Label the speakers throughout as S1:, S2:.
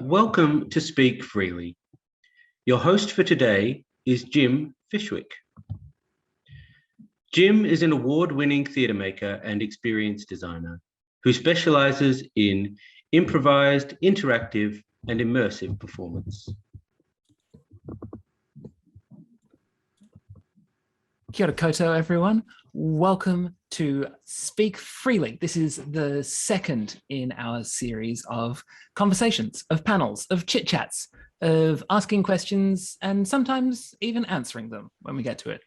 S1: Welcome to Speak Freely. Your host for today is Jim Fishwick. Jim is an award-winning theatre maker and experience designer who specialises in improvised, interactive and immersive performance.
S2: Kia ora koutou, everyone. Welcome to Speak Freely. This is the second in our series of conversations, of panels, of chit-chats, of asking questions and sometimes even answering them when we get to it.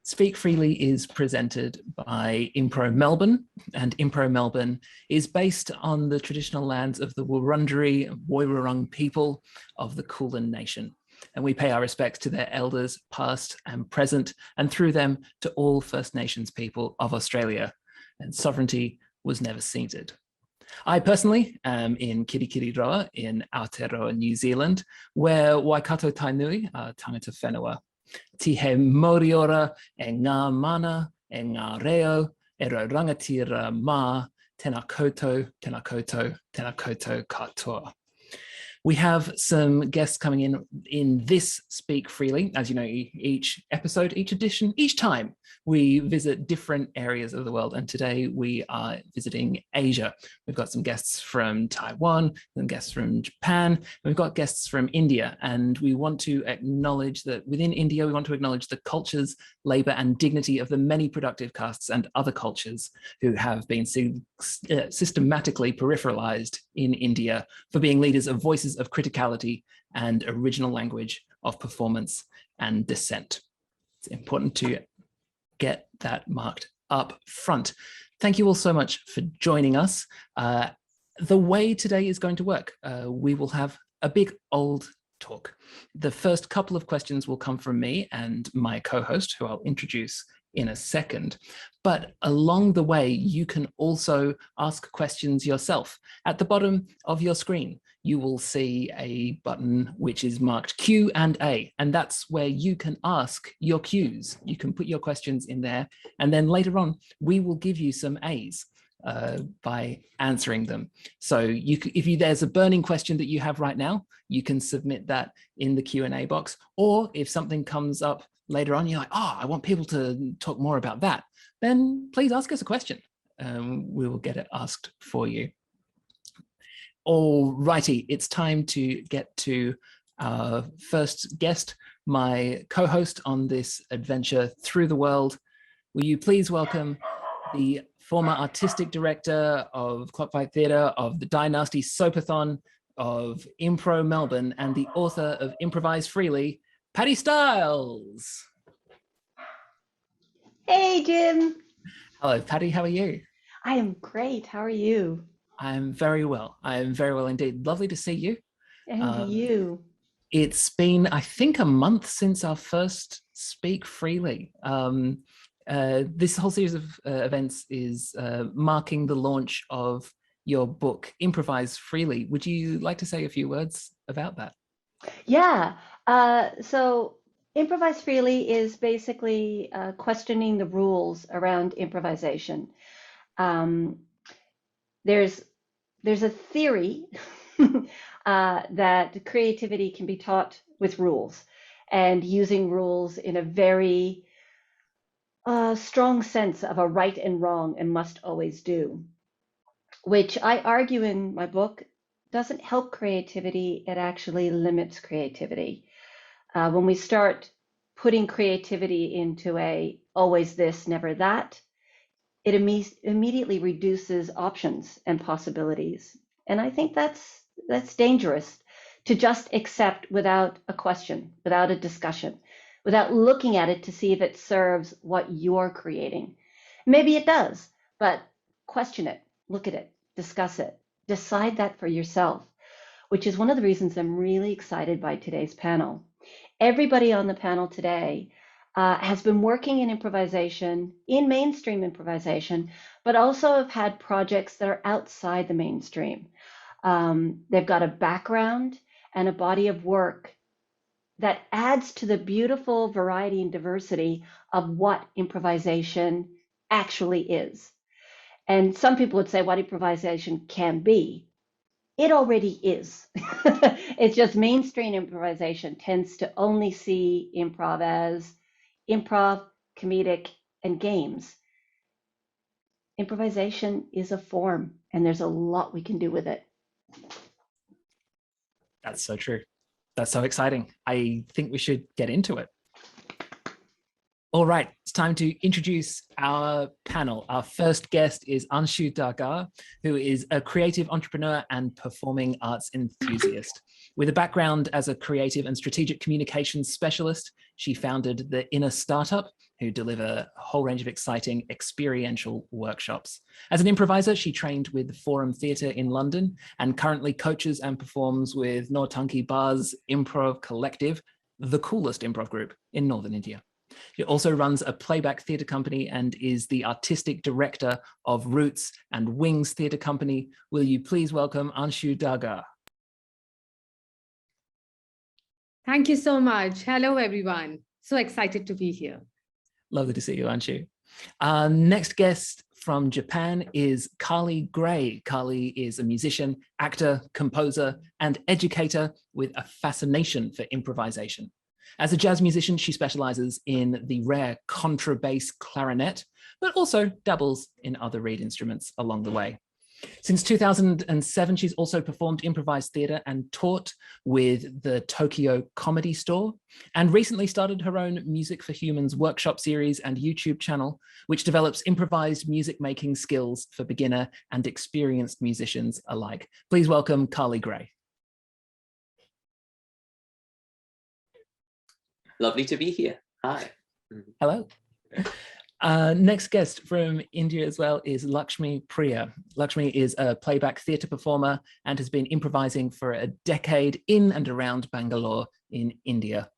S2: Speak Freely is presented by Impro Melbourne, and Impro Melbourne is based on the traditional lands of the Wurundjeri and Woiwurrung people of the Kulin Nation. And we pay our respects to their elders, past and present, and through them to all First Nations people of Australia. And sovereignty was never ceded. I personally am in Kirikiriroa in Aotearoa, New Zealand, where Waikato Tainui are tangata whenua. Ti he moriora e ngā mana, e ngā reo, e ro rangatira mā, tēnā koutou, tēnā koutou, tēnā koutou katoa. We have some guests coming in this Speak Freely. As you know, each episode, each edition, each time we visit different areas of the world. And today we are visiting Asia. We've got some guests from Taiwan, some guests from Japan, and we've got guests from India. And we want to acknowledge that within India, we want to acknowledge the cultures, labor, and dignity of the many productive castes and other cultures who have been systematically peripheralized in India for being leaders of voices of criticality and original language of performance and dissent. It's important to get that marked up front. Thank you all so much for joining us. The way today is going to work, we will have a big old talk. The first couple of questions will come from me and my co-host, who I'll introduce in a second. But along the way, you can also ask questions yourself. At the bottom of your screen, you will see a button which is marked Q&A, and that's where you can ask your Qs. You can put your questions in there, and then later on, we will give you some As by answering them. So if there's a burning question that you have right now, you can submit that in the Q&A box, or if something comes up later on, you're like, oh, I want people to talk more about that, then please ask us a question. We will get it asked for you. All righty, it's time to get to our first guest, my co-host on this adventure through the world. Will you please welcome the former artistic director of Clockfight Theatre, of the Dynasty Soapathon, of Impro Melbourne, and the author of Improvise Freely, Patti Stiles.
S3: Hey, Jim.
S2: Hello, Patti. How are you?
S3: I am great. How are you?
S2: I'm very well. I am very well indeed. Lovely to see you.
S3: And you.
S2: It's been, I think, a month since our first Speak Freely. This whole series of events is marking the launch of your book, Improvise Freely. Would you like to say a few words about that?
S3: Yeah. So Improvise Freely is basically questioning the rules around improvisation. There's a theory that creativity can be taught with rules, and using rules in a very strong sense of a right and wrong and must always do, which I argue in my book doesn't help creativity, it actually limits creativity. When we start putting creativity into a always this, never that, it immediately reduces options and possibilities. And I think that's dangerous, to just accept without a question, without a discussion, without looking at it to see if it serves what you're creating. Maybe it does, but question it, look at it, discuss it, decide that for yourself, which is one of the reasons I'm really excited by today's panel. Everybody on the panel today has been working in improvisation, in mainstream improvisation, but also have had projects that are outside the mainstream. They've got a background and a body of work that adds to the beautiful variety and diversity of what improvisation actually is. And some people would say what improvisation can be. it already is. It's just mainstream improvisation tends to only see improv as improv, comedic, and games. Improvisation is a form, and there's a lot we can do with it.
S2: That's so true. That's so exciting. I think we should get into it. All right, it's time to introduce our panel. Our first guest is Anshu Daga, who is a creative entrepreneur and performing arts enthusiast. With a background as a creative and strategic communications specialist, she founded the Inner Startup, who deliver a whole range of exciting experiential workshops. As an improviser, she trained with Forum Theatre in London and currently coaches and performs with Nortanki Bar's Improv Collective, the coolest improv group in Northern India. She also runs a playback theatre company and is the artistic director of Roots and Wings Theatre Company. Will you please welcome Anshu Daga?
S4: Thank you so much. Hello, everyone. So excited to be here.
S2: Lovely to see you, Anshu. Our next guest from Japan is Carly Gray. Carly is a musician, actor, composer, and educator with a fascination for improvisation. As a jazz musician, she specializes in the rare contrabass clarinet, but also dabbles in other reed instruments along the way. Since 2007, she's also performed improvised theatre and taught with the Tokyo Comedy Store, and recently started her own Music for Humans workshop series and YouTube channel, which develops improvised music making skills for beginner and experienced musicians alike. Please welcome Carly Gray.
S5: Lovely to be here. Hi.
S2: Hello. Next guest from India as well is Laxmi Priya. Laxmi is a playback theatre performer and has been improvising for a decade in and around Bangalore in India.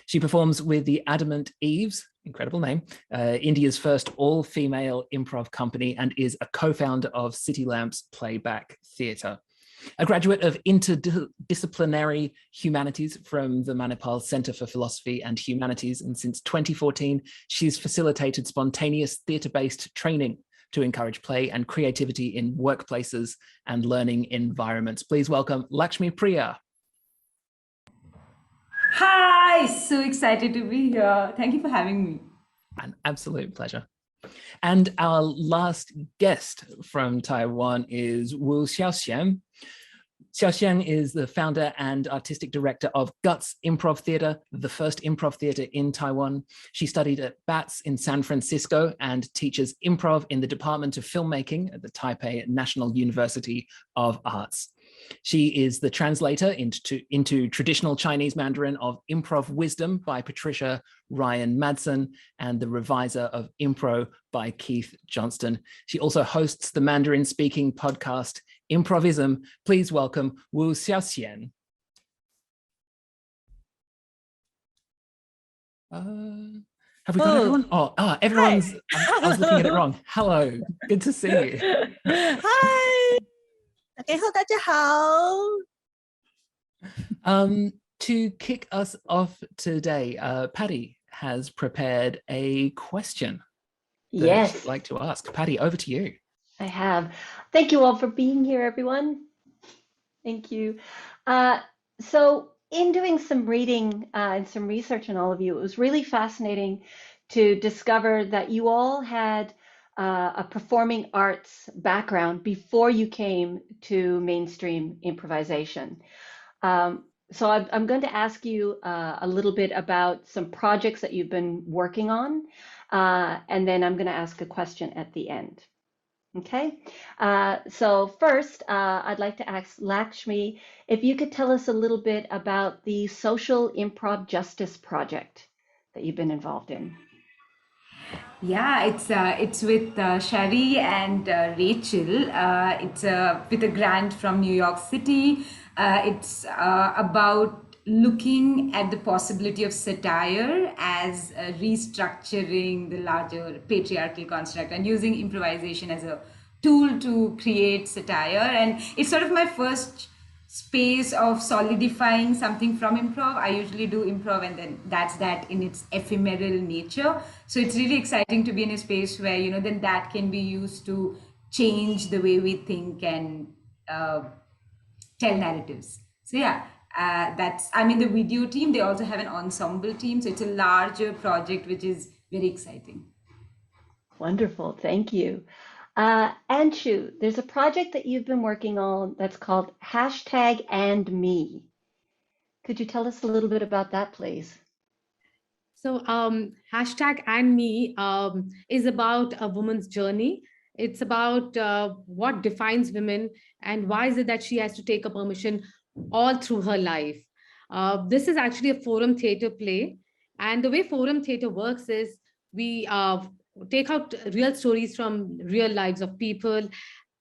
S2: She performs with the Adamant Eves, incredible name, India's first all-female improv company, and is a co-founder of City Lamps Playback Theatre. A graduate of interdisciplinary humanities from the Manipal Center for Philosophy and Humanities, and since 2014, she's facilitated spontaneous theatre-based training to encourage play and creativity in workplaces and learning environments. Please welcome Laxmi Priya.
S6: Hi, so excited to be here. Thank you for having me.
S2: An absolute pleasure. And our last guest from Taiwan is Wu Xiao-Hsien. Xiao-Hsien is the founder and artistic director of Guts Improv Theatre, the first improv theatre in Taiwan. She studied at BATS in San Francisco and teaches improv in the Department of Filmmaking at the Taipei National University of Arts. She is the translator into traditional Chinese Mandarin of Improv Wisdom by Patricia Ryan Madsen and the reviser of Impro by Keith Johnston. She also hosts the Mandarin speaking podcast Improvism. Please welcome Wu Xiao-Hsien. Have we got everyone? Oh, everyone's, I was looking at it wrong. Hello, good to see you.
S7: Hi.
S2: To kick us off today, Patti has prepared a question that
S3: Yes,
S2: she'd like to ask. Patti, over to you.
S3: I have. Thank you all for being here, everyone. Thank you. So in doing some reading and some research on all of you, it was really fascinating to discover that you all had a performing arts background before you came to mainstream improvisation. So I'm going to ask you a little bit about some projects that you've been working on, and then I'm going to ask a question at the end. Okay, so first, I'd like to ask Laxmi if you could tell us a little bit about the Social Improv Justice Project that you've been involved in.
S6: Yeah, it's with Shari and Rachel. It's with a grant from New York City. It's about looking at the possibility of satire as restructuring the larger patriarchal construct and using improvisation as a tool to create satire. And it's sort of my first space of solidifying something from improv. I usually do improv and then that's that in its ephemeral nature. So it's really exciting to be in a space where, you know, then that can be used to change the way we think and tell narratives. So yeah, I'm in the video team. They also have an ensemble team. So it's a larger project, which is very exciting.
S3: Wonderful, thank you. Anshu, there's a project that you've been working on that's called #AndMe. Could you tell us a little bit about that, please?
S4: So #AndMe is about a woman's journey. It's about what defines women and why is it that she has to take a permission all through her life. This is actually a forum theater play. And the way forum theater works is we take out real stories from real lives of people,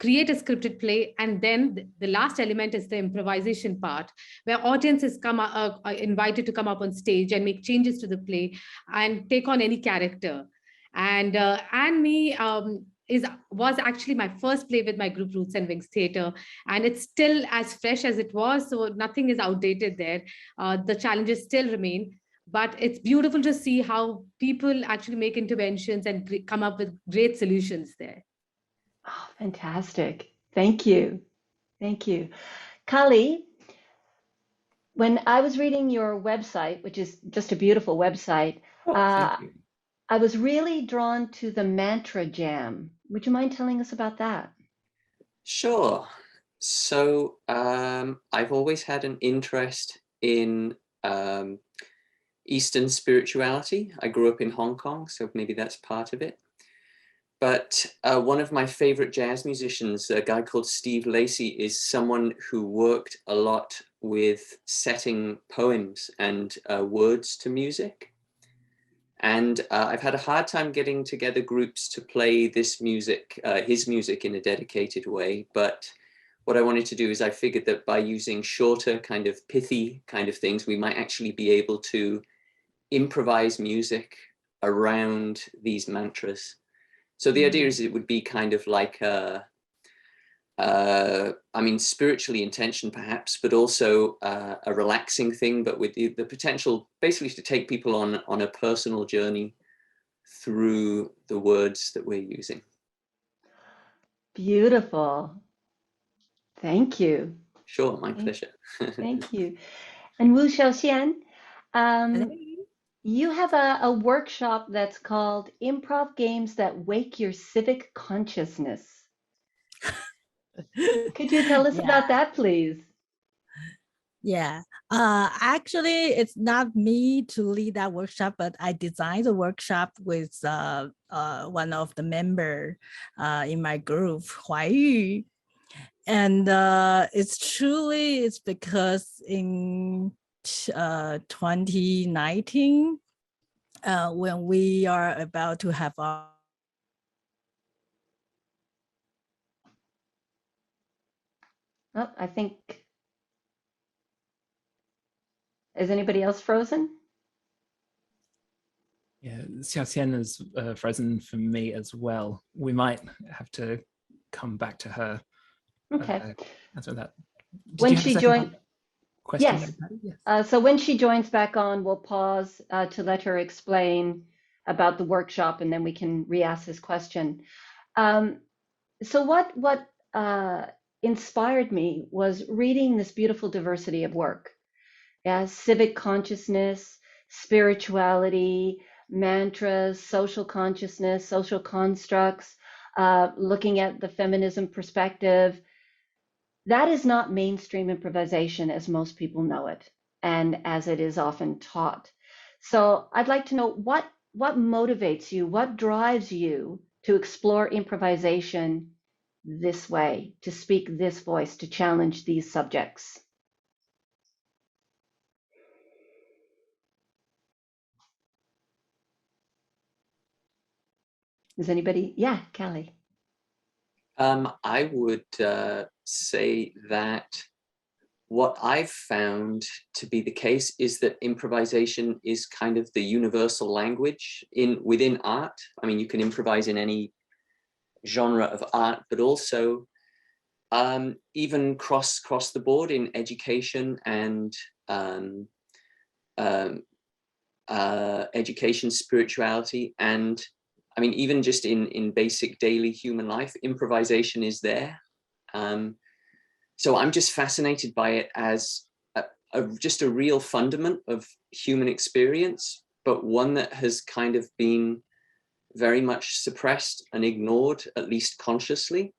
S4: create a scripted play, and then the last element is the improvisation part, where audiences are invited to come up on stage and make changes to the play and take on any character. And Me was actually my first play with my group Roots and Wings Theatre, and it's still as fresh as it was, so nothing is outdated there. The challenges still remain, but it's beautiful to see how people actually make interventions and come up with great solutions there.
S3: Oh, fantastic. Thank you. Thank you. Kali, when I was reading your website, which is just a beautiful website,
S5: Thank you.
S3: I was really drawn to the mantra jam. Would you mind telling us about that?
S5: Sure. So I've always had an interest in Eastern spirituality. I grew up in Hong Kong, so maybe that's part of it. But one of my favorite jazz musicians, a guy called Steve Lacy, is someone who worked a lot with setting poems and words to music. And I've had a hard time getting together groups to play this music, his music, in a dedicated way. But what I wanted to do is I figured that by using shorter, kind of pithy kind of things, we might actually be able to improvise music around these mantras. So the idea is it would be kind of like I mean, spiritually intentioned perhaps, but also a relaxing thing, but with the potential basically to take people on a personal journey through the words that we're using.
S3: Beautiful. Thank you.
S5: Sure, my pleasure.
S3: Thank you. And Wu Xiao-Hsien, you have a workshop that's called Improv Games That Wake Your Civic Consciousness. Could you tell us about that, please?
S7: Yeah, actually, it's not me to lead that workshop, but I designed the workshop with one of the members in my group, Huai. And it's because in 2019, when we are about to have our
S3: Oh, I think, is anybody else frozen?
S2: Yeah, Hsiao-Hsien is frozen for me as well. We might have to come back to her.
S3: Okay.
S2: After that.
S3: When she joins,
S2: question?
S3: yes.
S2: Yes.
S3: So when she joins back on, we'll pause to let her explain about the workshop, and then we can re-ask this question. So what inspired me was reading this beautiful diversity of work. Yeah, civic consciousness, spirituality, mantras, social consciousness, social constructs, looking at the feminism perspective. That is not mainstream improvisation as most people know it, and as it is often taught. So I'd like to know what motivates you, what drives you to explore improvisation this way, to speak this voice, to challenge these subjects. Is anybody? Yeah, Callie.
S5: I would say that what I've found to be the case is that improvisation is kind of the universal language within art. I mean, you can improvise in any genre of art, but also even cross the board in education and education, spirituality, and I mean, even just in basic daily human life, improvisation is there. So I'm just fascinated by it as just a real fundament of human experience, but one that has kind of been very much suppressed and ignored, at least consciously.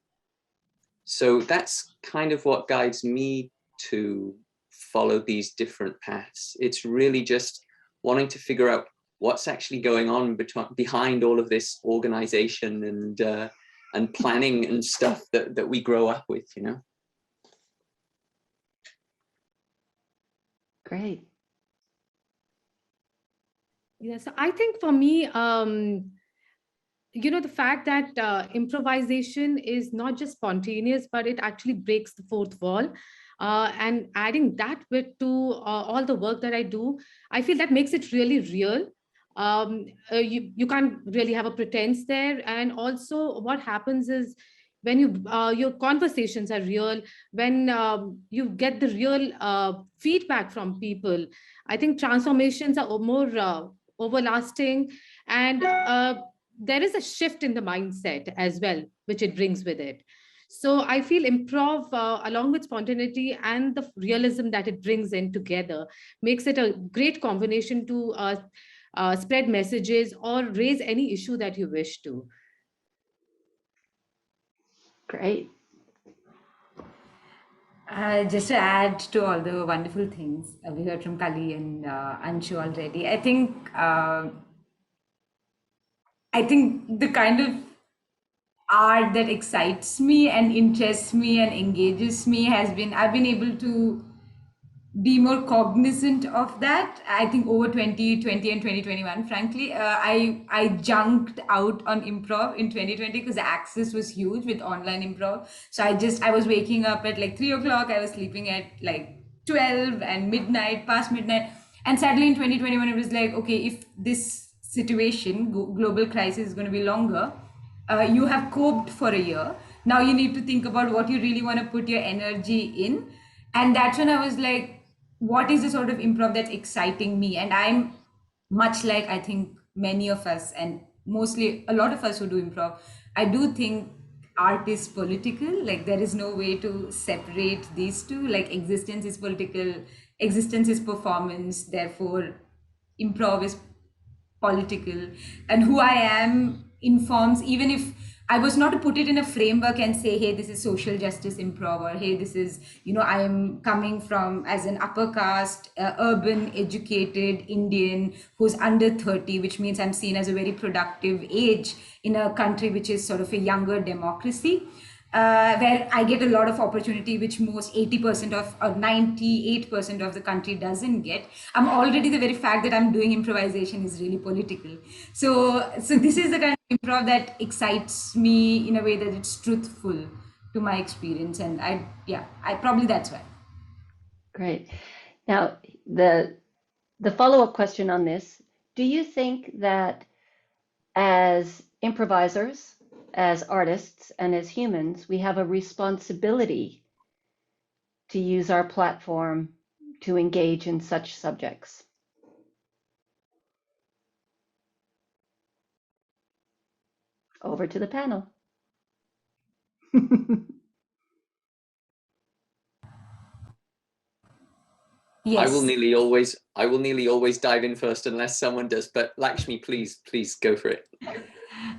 S5: So that's kind of what guides me to follow these different paths. It's really just wanting to figure out what's actually going on behind all of this organization and planning and stuff that we grow up with, you know?
S3: Great.
S4: Yeah, so I think for me, you know, the fact that improvisation is not just spontaneous, but it actually breaks the fourth wall. And adding that bit to all the work that I do, I feel that makes it really real. You can't really have a pretense there. And also what happens is when your conversations are real, when you get the real feedback from people, I think transformations are more overlasting, and there is a shift in the mindset as well, which it brings with it. So I feel improv, along with spontaneity and the realism that it brings in together, makes it a great combination to spread messages or raise any issue that you wish to.
S3: Great.
S6: Just to add to all the wonderful things we heard from Kali and Anshu already, I think the kind of art that excites me and interests me and engages me I've been able to be more cognizant of that. I think over 2020 and 2021, frankly, I junked out on improv in 2020 because the access was huge with online improv. So I was waking up at like 3 o'clock. I was sleeping at like 12 and midnight, past midnight. And sadly in 2021, it was like, okay, if this situation, global crisis is going to be longer, you have coped for a year. Now you need to think about what you really want to put your energy in. And that's when I was like, what is the sort of improv that's exciting me? And I'm much like, I think many of us, and mostly a lot of us who do improv, I do think art is political. Like there is no way to separate these two. Like existence is political, existence is performance, therefore improv is political, and who I am informs, even if I was not to put it in a framework and say, hey, this is social justice improv, or hey, this is, you know, I am coming from as an upper caste, urban, educated Indian who's under 30, which means I'm seen as a very productive age in a country which is sort of a younger democracy. Where I get a lot of opportunity, which most 80% of or 98% of the country doesn't get. I'm already, the very fact that I'm doing improvisation is really political. So this is the kind of improv that excites me in a way that it's truthful to my experience. And I probably that's why.
S3: Great. Now, the follow-up question on this, do you think that as improvisers, as artists, and as humans, we have a responsibility to use our platform to engage in such subjects? Over to the panel.
S6: Yes.
S5: I will nearly always dive in first unless someone does, but Laxmi, please go for it.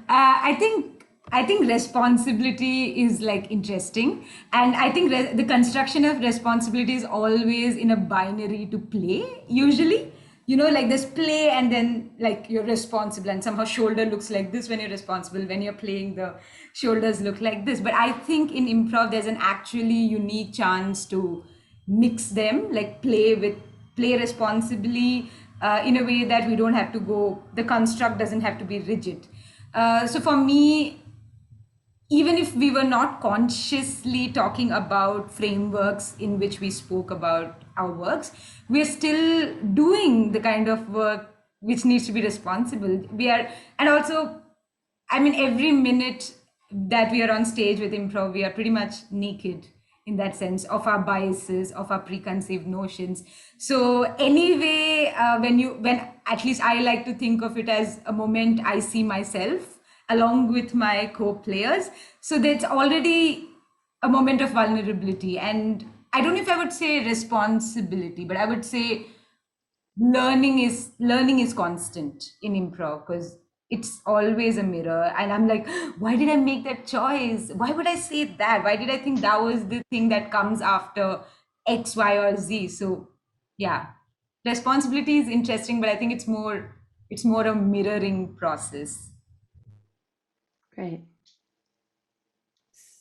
S6: I think responsibility is like interesting, and I think the construction of responsibility is always in a binary to play. Usually, you know, like there's play and then like you're responsible, and somehow shoulder looks like this when you're responsible. When you're playing, the shoulders look like this. But I think in improv there's an actually unique chance to mix them, like play responsibly in a way that we don't have to go. The construct doesn't have to be rigid. So for me, even if we were not consciously talking about frameworks in which we spoke about our works, we're still doing the kind of work which needs to be responsible. And also, I mean, every minute that we are on stage with improv, we are pretty much naked in that sense of our biases, of our preconceived notions. So anyway, when at least I like to think of it as a moment I see myself along with my co-players. So that's already a moment of vulnerability. And I don't know if I would say responsibility, but I would say learning is constant in improv, because it's always a mirror. And I'm like, why did I make that choice? Why would I say that? Why did I think that was the thing that comes after X, Y, or Z? So yeah, responsibility is interesting, but I think it's more a mirroring process.
S3: Great.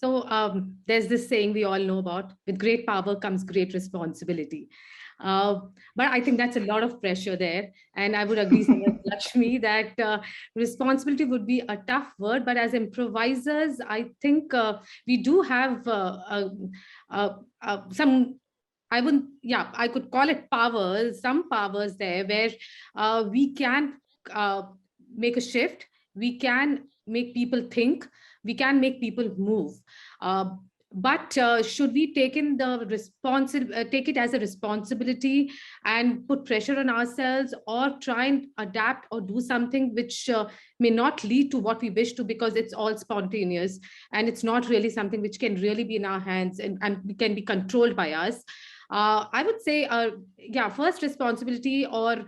S4: So there's this saying we all know about: with great power comes great responsibility. But I think that's a lot of pressure there. And I would agree with Laxmi that responsibility would be a tough word. But as improvisers, I think we do have some, I could call it powers, some powers there where we can make a shift. We can make people think. We can make people move. But should we take it as a responsibility and put pressure on ourselves, or try and adapt or do something which may not lead to what we wish to, because it's all spontaneous and it's not really something which can really be in our hands and can be controlled by us? I would say, first responsibility, or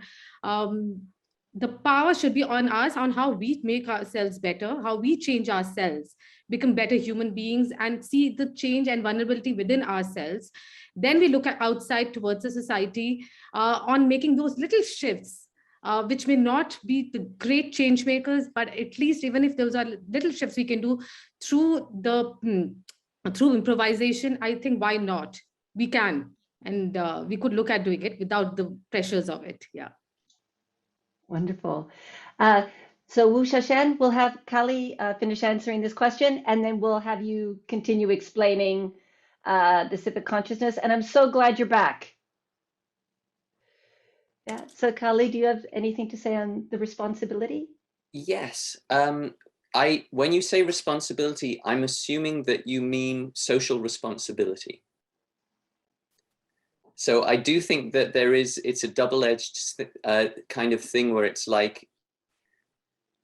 S4: the power should be on us, on how we make ourselves better, how we change ourselves, become better human beings, and see the change and vulnerability within ourselves. Then we look at outside towards the society on making those little shifts, which may not be the great change makers, but at least even if those are little shifts we can do through through improvisation, I think why not? We can, and we could look at doing it without the pressures of it. Yeah.
S3: Wonderful. So Wu Xiaoshen, we'll have Kali finish answering this question, and then we'll have you continue explaining the civic consciousness. And I'm so glad you're back. Yeah. So Kali, do you have anything to say on the responsibility?
S5: Yes. When you say responsibility, I'm assuming that you mean social responsibility. So I do think that it's a double-edged kind of thing where it's like,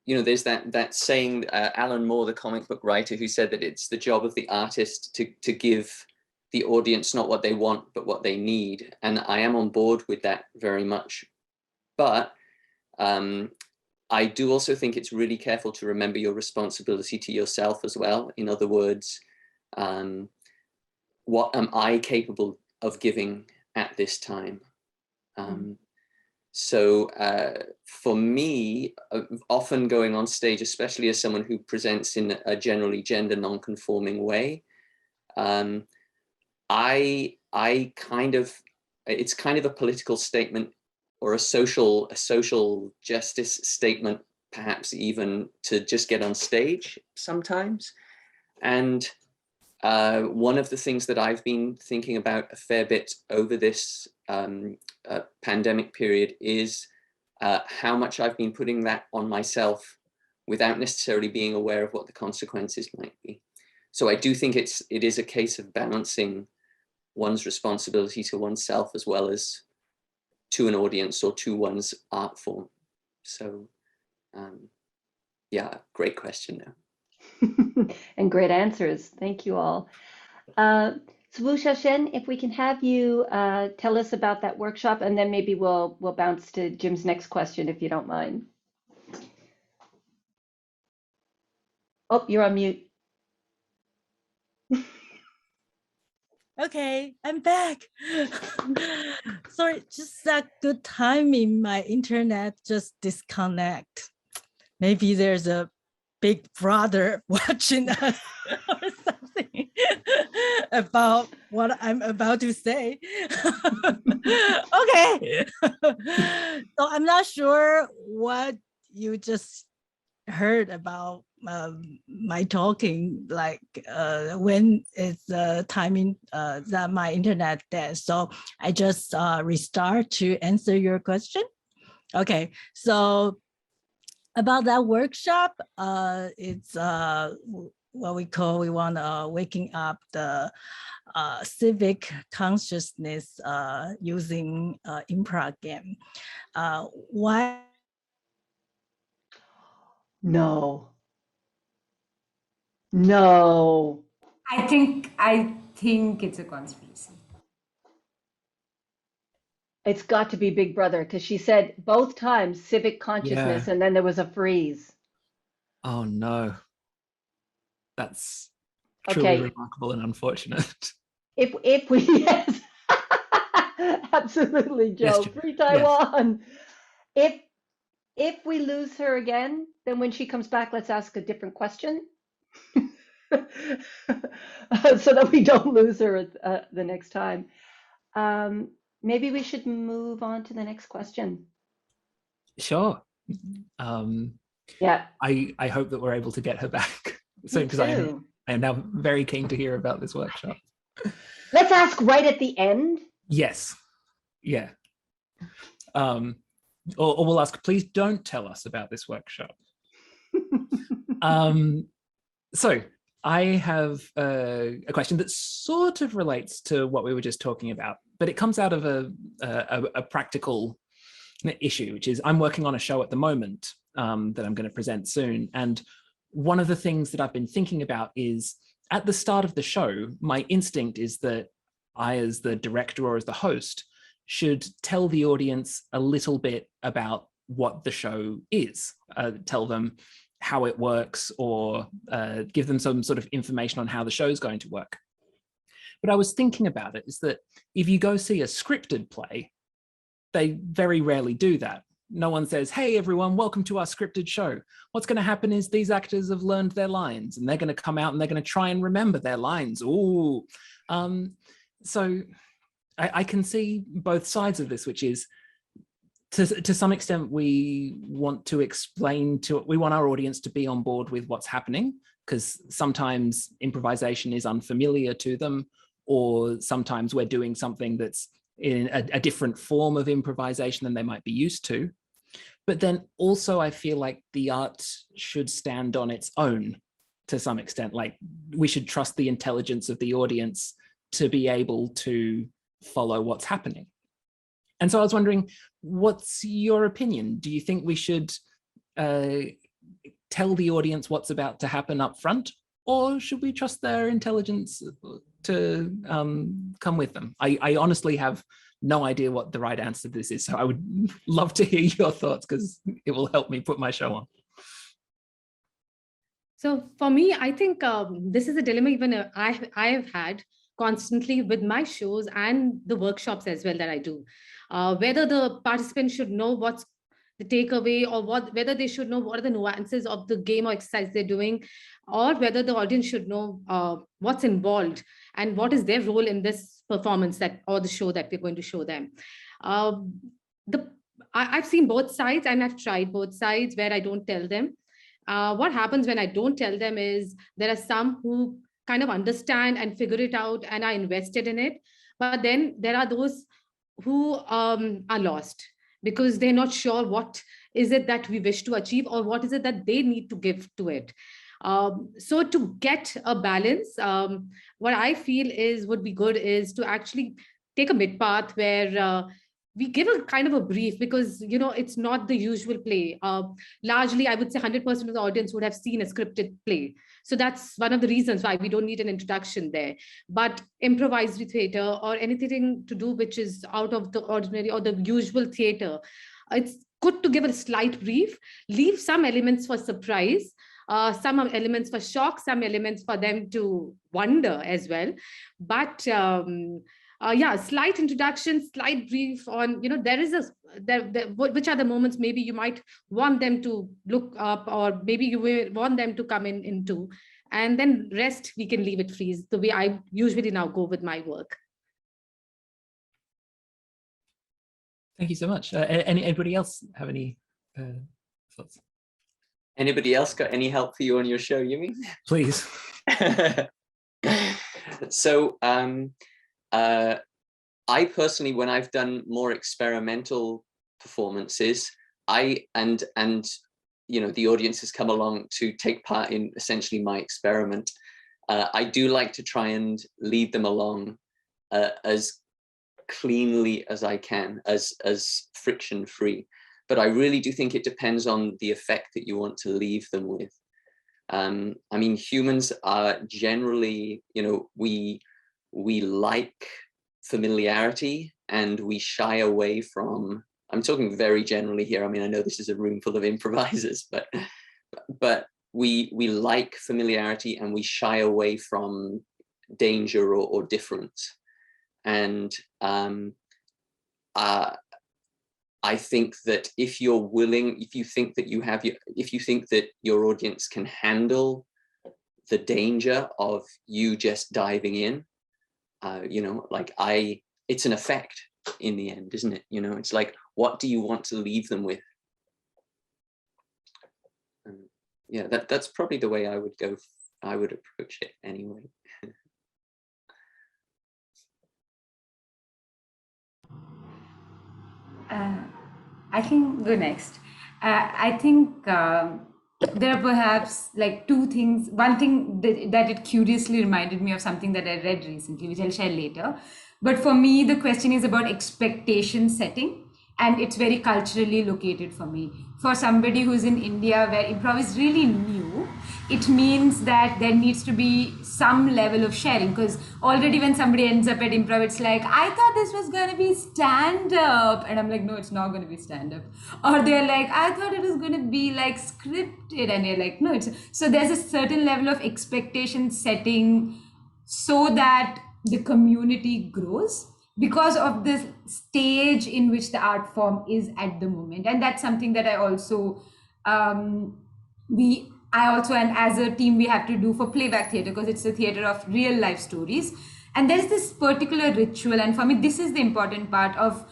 S5: you know, there's that saying, Alan Moore, the comic book writer, who said that it's the job of the artist to give the audience not what they want, but what they need. And I am on board with that very much. But I do also think it's really careful to remember your responsibility to yourself as well. In other words, what am I capable of giving at this time? So for me, often going on stage, especially as someone who presents in a generally gender non-conforming way, it's kind of a political statement, or a social justice statement, perhaps even, to just get on stage sometimes. And one of the things that I've been thinking about a fair bit over this pandemic period is how much I've been putting that on myself without necessarily being aware of what the consequences might be. So I do think it is a case of balancing one's responsibility to oneself as well as to an audience or to one's art form. So yeah, great question though.
S3: And great answers. Thank you all. So Wu Xiaoshen, if we can have you tell us about that workshop, and then maybe we'll bounce to Jim's next question, if you don't mind. Oh, you're on mute.
S7: Okay, I'm back. Sorry, just that good timing. My internet just disconnect. Maybe there's a big brother watching us or something about what I'm about to say. Okay. So I'm not sure what you just heard about my talking, like when it's the timing that my internet dead. So I just restart to answer your question. Okay, so about that workshop, it's what we want waking up the civic consciousness using improv game. Why?
S3: No. No.
S6: I think it's a conspiracy.
S3: It's got to be Big Brother, because she said both times civic consciousness, and then there was a freeze.
S2: Oh no. That's truly
S3: Okay.
S2: remarkable and unfortunate.
S3: If we yes, absolutely, Joe.
S2: Yes, Joe.
S3: Free Taiwan. If we lose her again, then when she comes back, let's ask a different question, so that we don't lose her the next time. Maybe we should move on to the next question.
S2: Sure.
S3: Yeah.
S2: I hope that we're able to get her back soon, because I am now very keen to hear about this workshop.
S3: Let's ask right at the end.
S2: Yes. Yeah. Or we'll ask, please don't tell us about this workshop. So I have a question that sort of relates to what we were just talking about, but it comes out of a practical issue, which is I'm working on a show at the moment that I'm going to present soon. And one of the things that I've been thinking about is at the start of the show, my instinct is that I, as the director or as the host, should tell the audience a little bit about what the show is, tell them how it works, or give them some sort of information on how the show is going to work. But I was thinking about it is that if you go see a scripted play, they very rarely do that. No one says, hey, everyone, welcome to our scripted show. What's going to happen is these actors have learned their lines and they're going to come out and they're going to try and remember their lines. Ooh. So I can see both sides of this, which is to some extent, we want to explain we want our audience to be on board with what's happening, because sometimes improvisation is unfamiliar to them, or sometimes we're doing something that's in a different form of improvisation than they might be used to. But then also I feel like the art should stand on its own to some extent. Like we should trust the intelligence of the audience to be able to follow what's happening. And so I was wondering, what's your opinion? Do you think we should tell the audience what's about to happen up front, or should we trust their intelligence to come with them? I honestly have no idea what the right answer to this is, so I would love to hear your thoughts, because it will help me put my show on.
S4: So for me, I think this is a dilemma even I have had constantly with my shows and the workshops as well that I do. Whether the participants should know what's the takeaway, or whether they should know what are the nuances of the game or exercise they're doing, or whether the audience should know what's involved and what is their role in this performance or the show that we're going to show them. I've seen both sides, and I've tried both sides where I don't tell them. What happens when I don't tell them is there are some who kind of understand and figure it out and are invested in it. But then there are those who are lost because they're not sure what is it that we wish to achieve, or what is it that they need to give to it. So to get a balance, what I feel would be good is to actually take a mid path where we give a kind of a brief, because it's not the usual play. Largely, I would say 100% of the audience would have seen a scripted play. So that's one of the reasons why we don't need an introduction there. But improvised theater, or anything to do which is out of the ordinary or the usual theater, it's good to give a slight brief, leave some elements for surprise, some elements for shock, some elements for them to wonder as well. But yeah, slight introduction, slight brief on, which are the moments maybe you might want them to look up, or maybe you will want them to come into, and then rest, we can leave it free, the way I usually now go with my work.
S2: Thank you so much. Anybody else have any thoughts?
S5: Anybody else got any help for you on your show, you mean?
S2: Please.
S5: So, I personally, when I've done more experimental performances, and the audience has come along to take part in essentially my experiment, I do like to try and lead them along as cleanly as I can, as friction free. But I really do think it depends on the effect that you want to leave them with. I mean, humans are generally, you know, we like familiarity and we shy away from, I'm talking very generally here. I mean, I know this is a room full of improvisers, but we like familiarity and we shy away from danger or difference. And I think that if you're willing, if you think that your audience can handle the danger of you just diving in, you know, like it's an effect in the end, isn't it? You know, it's like, what do you want to leave them with? Yeah, that's probably the way I would approach it anyway.
S6: I can go next. I think there are perhaps like two things. One thing that it curiously reminded me of something that I read recently, which I'll share later. But for me, the question is about expectation setting, and it's very culturally located for me. For somebody who's in India where improv is really new, it means that there needs to be some level of sharing, because already when somebody ends up at improv, it's like, I thought this was going to be stand-up, and I'm like, no, it's not going to be stand-up. Or they're like, I thought it was going to be like scripted, and you're like, no, it's so there's a certain level of expectation setting so that the community grows because of this stage in which the art form is at the moment. And that's something that I also and as a team we have to do for playback theater, because it's a theater of real life stories. And there's this particular ritual, and for me this is the important part of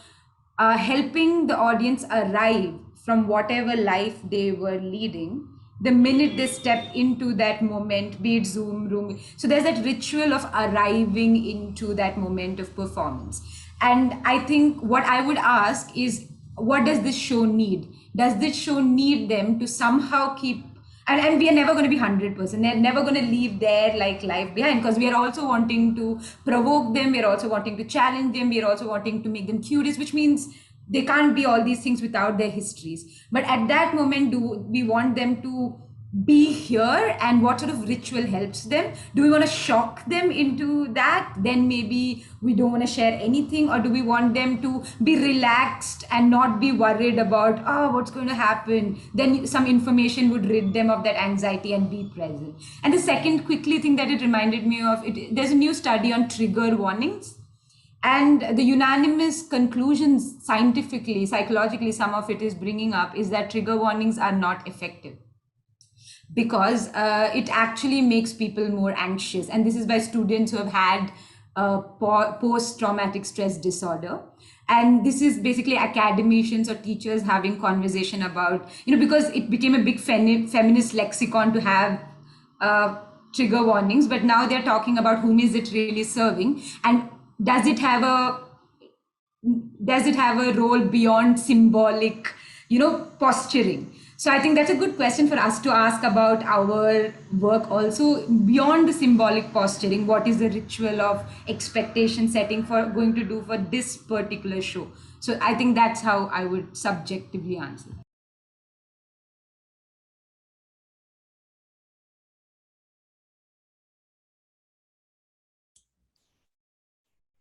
S6: helping the audience arrive from whatever life they were leading the minute they step into that moment, be it Zoom room. So there's that ritual of arriving into that moment of performance. And I think what I would ask is, what does this show need? Does this show need them to somehow keep, and we are never going to be 100%, they're never going to leave their like life behind, because we are also wanting to provoke them, we are also wanting to challenge them, we are also wanting to make them curious, which means they can't be all these things without their histories. But at that moment, do we want them to be here, and what sort of ritual helps them? Do we want to shock them into that? Then maybe we don't want to share anything. Or do we want them to be relaxed and not be worried about, oh, what's going to happen? Then some information would rid them of that anxiety and be present. And the second quickly thing that it reminded me of, there's a new study on trigger warnings. And the unanimous conclusions scientifically, psychologically, some of it is bringing up is that trigger warnings are not effective, because it actually makes people more anxious. And this is by students who have had post-traumatic stress disorder. And this is basically academicians or teachers having conversation about, you know, because it became a big feminist lexicon to have trigger warnings, but now they're talking about whom is it really serving, and does it have a role beyond symbolic, you know, posturing? So I think that's a good question for us to ask about our work also, beyond the symbolic posturing. What is the ritual of expectation setting for going to do for this particular show? So I think that's how I would subjectively answer that.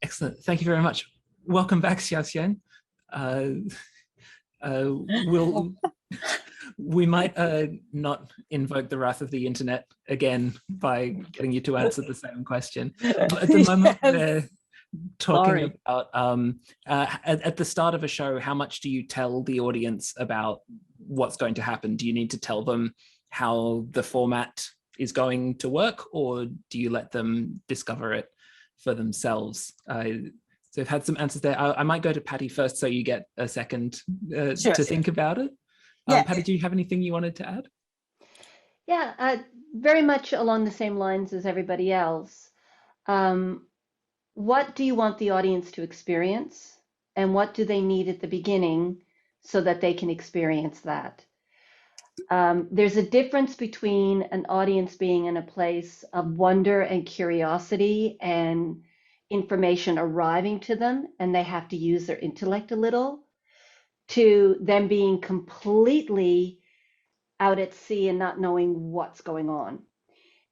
S2: Excellent. Thank you very much. Welcome back, Xiao-Hsien. We might not invoke the wrath of the internet again by getting you to answer the same question. But at the moment, we're talking about at the start of a show, how much do you tell the audience about what's going to happen? Do you need to tell them how the format is going to work, or do you let them discover it for themselves? So I've had some answers there. I might go to Patti first, so you get a second to think about it.
S7: Yeah.
S2: Patti, do you have anything you wanted to add?
S3: Yeah, very much along the same lines as everybody else. What do you want the audience to experience, and what do they need at the beginning so that they can experience that? There's a difference between an audience being in a place of wonder and curiosity and information arriving to them, and they have to use their intellect a little, to them being completely out at sea and not knowing what's going on.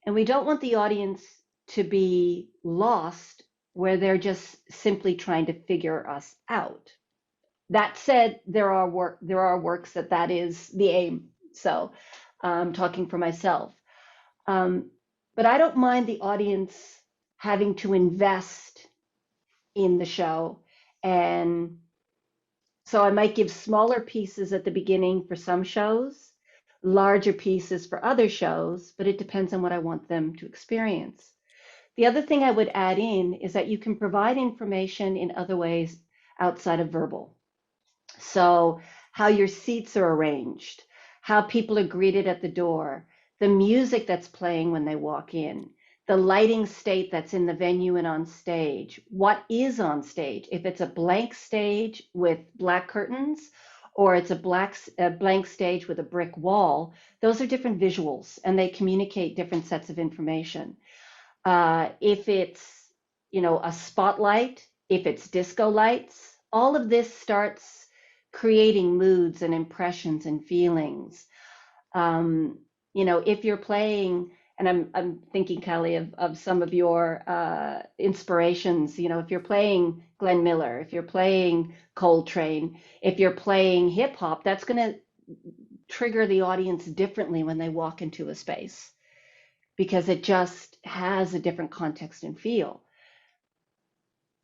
S3: And we don't want the audience to be lost where they're just simply trying to figure us out. That said, there are works that is the aim. So I'm talking for myself. But I don't mind the audience having to invest in the show. And so I might give smaller pieces at the beginning for some shows, larger pieces for other shows, but it depends on what I want them to experience. The other thing I would add in is that you can provide information in other ways outside of verbal. So how your seats are arranged, how people are greeted at the door, the music that's playing when they walk in, the lighting state that's in the venue and on stage, what is on stage, if it's a blank stage with black curtains, or it's a blank stage with a brick wall, those are different visuals and they communicate different sets of information. If it's, a spotlight, if it's disco lights, all of this starts creating moods and impressions and feelings. If you're playing, and I'm thinking, Kelly, of some of your inspirations, if you're playing Glenn Miller, if you're playing Coltrane, if you're playing hip hop, that's going to trigger the audience differently when they walk into a space because it just has a different context and feel.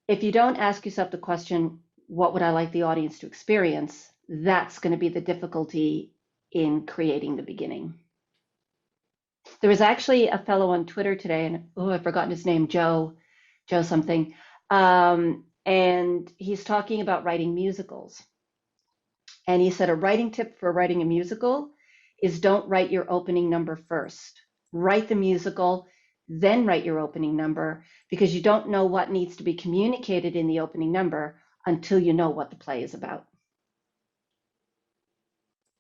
S3: If you don't ask yourself the question, what would I like the audience to experience? That's going to be the difficulty in creating the beginning. There was actually a fellow on Twitter today, and I've forgotten his name, Joe something, and he's talking about writing musicals. And he said a writing tip for writing a musical is don't write your opening number first. Write the musical, then write your opening number, because you don't know what needs to be communicated in the opening number until you know what the play is about.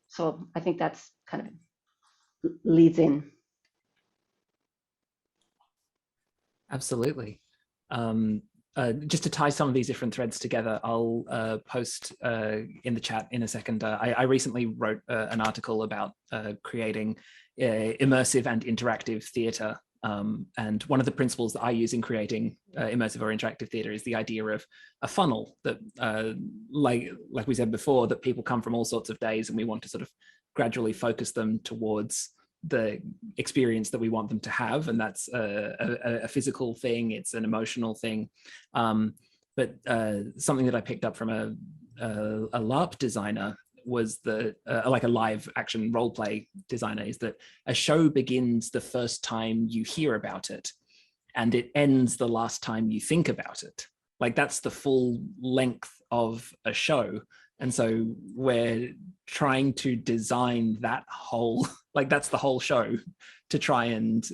S3: So I think that's kind of leads in.
S2: Absolutely. Just to tie some of these different threads together, I'll post in the chat in a second. I recently wrote an article about creating immersive and interactive theatre. And one of the principles that I use in creating immersive or interactive theatre is the idea of a funnel that, like we said before, that people come from all sorts of days and we want to sort of gradually focus them towards the experience that we want them to have, and that's a physical thing, it's an emotional thing. But something that I picked up from a LARP designer was like a live action role play designer, is that a show begins the first time you hear about it and it ends the last time you think about it. Like that's the full length of a show. And so we're trying to design that whole, like that's the whole show to try and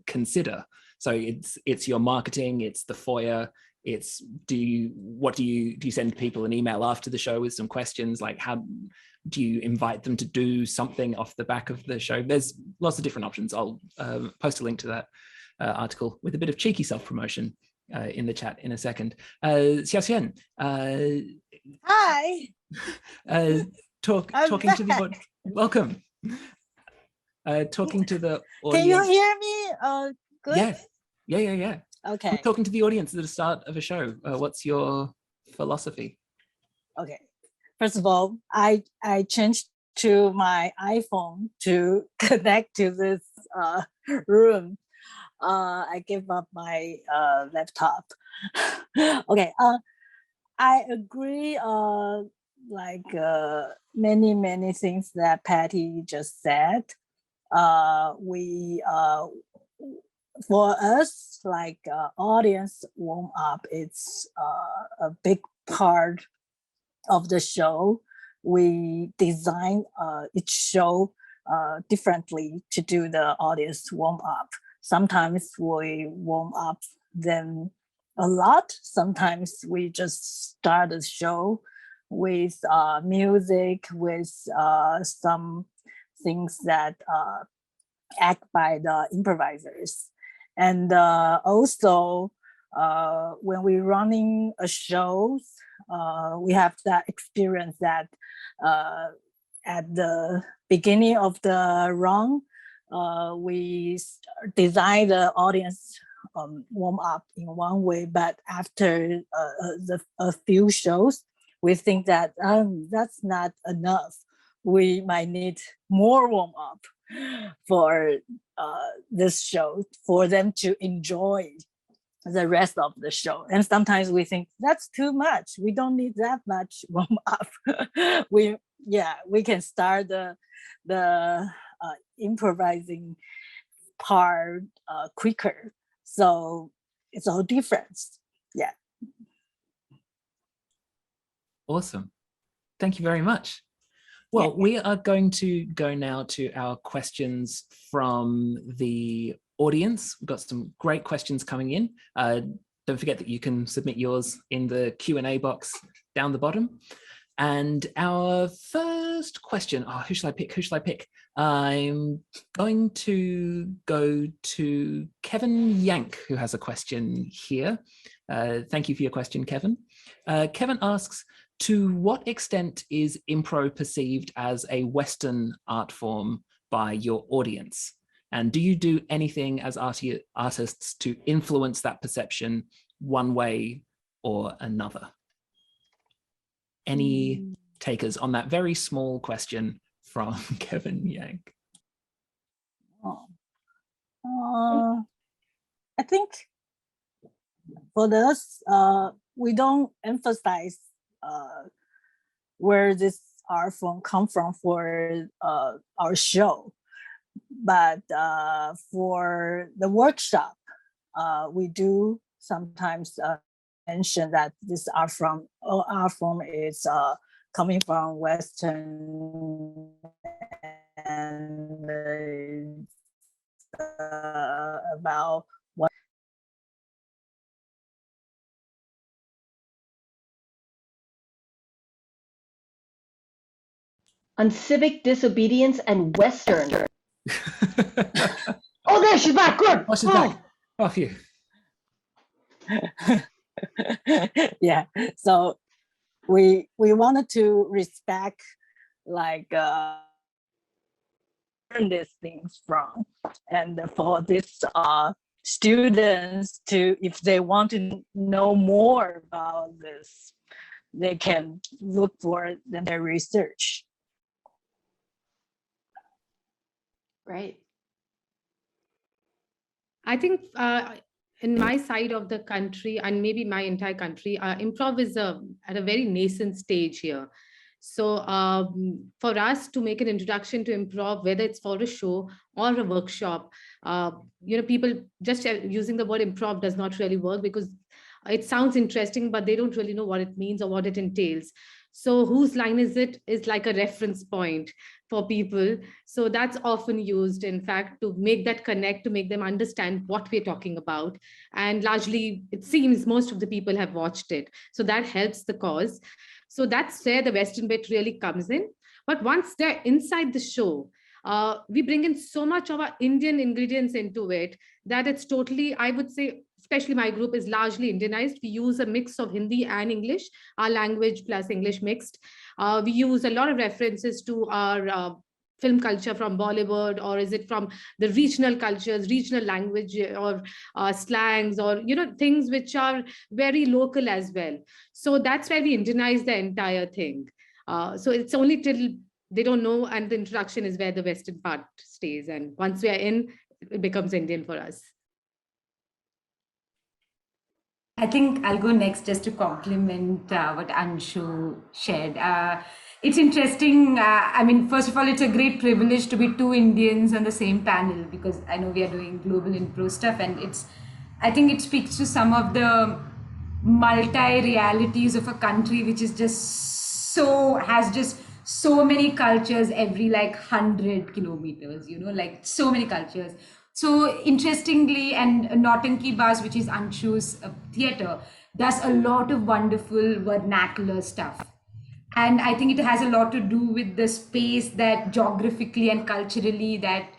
S2: consider. So it's your marketing, it's the foyer, it's do you send people an email after the show with some questions, like how do you invite them to do something off the back of the show? There's lots of different options. I'll post a link to that article with a bit of cheeky self-promotion in the chat in a second. Hsiao-Hsien,
S7: Hi.
S2: Talking to the welcome. Talking to the audience.
S7: Can you hear me? Good.
S2: Yeah.
S7: Okay.
S2: Talking to the audience at the start of a show. What's your philosophy?
S7: Okay. First of all, I changed to my iPhone to connect to this room. I gave up my laptop. Okay. I agree. Like many things that Patti just said. For us, like audience warm up, it's a big part of the show. We design each show differently to do the audience warm up. Sometimes we warm up them a lot. Sometimes we just start the show with music, with some things that act by the improvisers. And also, when we're running a show, we have that experience that at the beginning of the run, we design the audience warm up in one way, but after a few shows, we think that that's not enough. We might need more warm up for this show for them to enjoy the rest of the show. And sometimes we think that's too much. We don't need that much warm up. we can start the improvising part quicker. So it's all different. Yeah.
S2: Awesome. Thank you very much. Well, we are going to go now to our questions from the audience. We've got some great questions coming in. Don't forget that you can submit yours in the Q&A box down the bottom. And our first question, who shall I pick? Who shall I pick? I'm going to go to Kevin Yank, who has a question here. Thank you for your question, Kevin. Kevin asks, to what extent is improv perceived as a Western art form by your audience? And do you do anything as artists to influence that perception one way or another? Any takers on that very small question from Kevin Yank?
S7: I think for us, we don't emphasize where this art form come from for our show, but for the workshop, we do sometimes mention that this art form is coming from Western and about what
S3: on civic disobedience and Western. Oh, there, she's back. Good.
S2: Oh, she's back. Oh, phew.
S7: Yeah, so we wanted to respect like learn these things from, and for these students to, if they want to know more about this, they can look for their research.
S3: Right.
S4: I think in my side of the country, and maybe my entire country, improv is at a very nascent stage here. So for us to make an introduction to improv, whether it's for a show or a workshop, people just using the word improv does not really work, because it sounds interesting, but they don't really know what it means or what it entails. So whose line is it is like a reference point for people. So that's often used, in fact, to make that connect, to make them understand what we're talking about. And largely, it seems most of the people have watched it. So that helps the cause. So that's where the Western bit really comes in. But once they're inside the show, we bring in so much of our Indian ingredients into it that it's totally, I would say, especially my group is largely Indianized. We use a mix of Hindi and English, our language plus English mixed. We use a lot of references to our film culture from Bollywood, or is it from the regional cultures, regional language, or slangs, or things which are very local as well. So that's where we Indianize the entire thing. So it's only till they don't know, and the introduction is where the Western part stays. And once we are in, it becomes Indian for us.
S6: I think I'll go next just to compliment what Anshu shared. It's interesting. First of all, it's a great privilege to be two Indians on the same panel, because I know we are doing global improv stuff, and I think it speaks to some of the multi-realities of a country, which is has so many cultures every 100 kilometers, so many cultures. So interestingly, and Nautanki Bas, which is Anshu's theater, does a lot of wonderful vernacular stuff. And I think it has a lot to do with the space that geographically and culturally that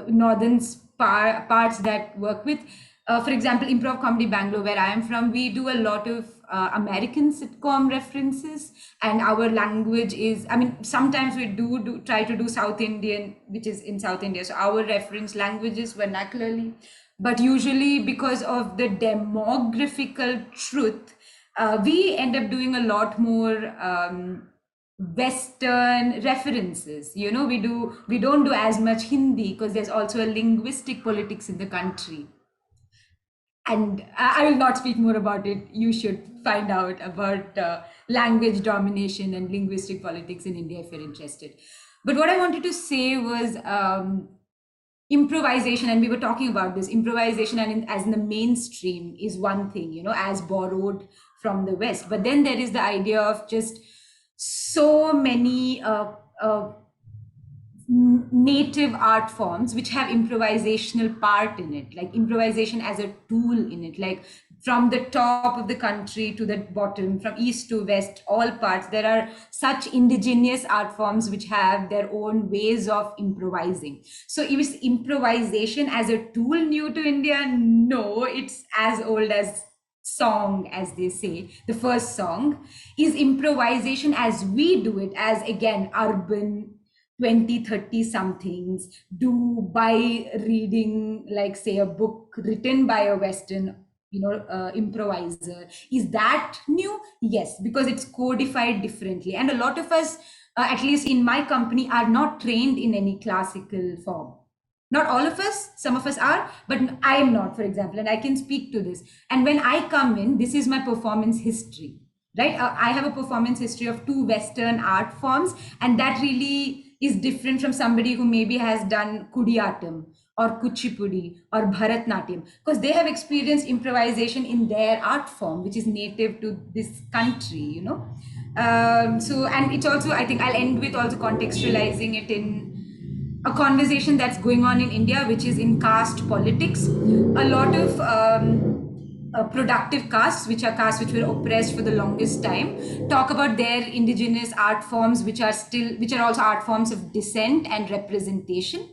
S6: northern parts that work with. For example, Improv Comedy Bangalore, where I am from, we do a lot of American sitcom references, and our language is, I mean, sometimes we do try to do South Indian, which is in South India. So our reference language is vernacularly, but usually because of the demographical truth, we end up doing a lot more Western references. You know, we don't do as much Hindi because there's also a linguistic politics in the country. And I will not speak more about it. You should find out about language domination and linguistic politics in India if you're interested. But what I wanted to say was improvisation, and we were talking about this, improvisation and as in the mainstream is one thing, you know, as borrowed from the West. But then there is the idea of just so many native art forms which have improvisational part in it, like improvisation as a tool in it, like from the top of the country to the bottom, from east to west, all parts, there are such indigenous art forms which have their own ways of improvising. So is improvisation as a tool new to India? No, it's as old as song, as they say, the first song. Is improvisation as we do it, as again urban 20-30 somethings do by reading, like say a book written by a Western, you know, improviser, is that new? Yes, because it's codified differently. And a lot of us, at least in my company, are not trained in any classical form. Not all of us, some of us are, but I am not, for example, and I can speak to this. And when I come in, this is my performance history, right? I have a performance history of 2 Western art forms, and that really is different from somebody who maybe has done Kudiyattam or Kuchipudi or Bharatnatyam, because they have experienced improvisation in their art form, which is native to this country, you know. So, and it's also, I think I'll end with also contextualizing it in a conversation that's going on in India, which is in caste politics. A lot of productive castes, which are castes which were oppressed for the longest time, talk about their indigenous art forms, which are also art forms of dissent and representation.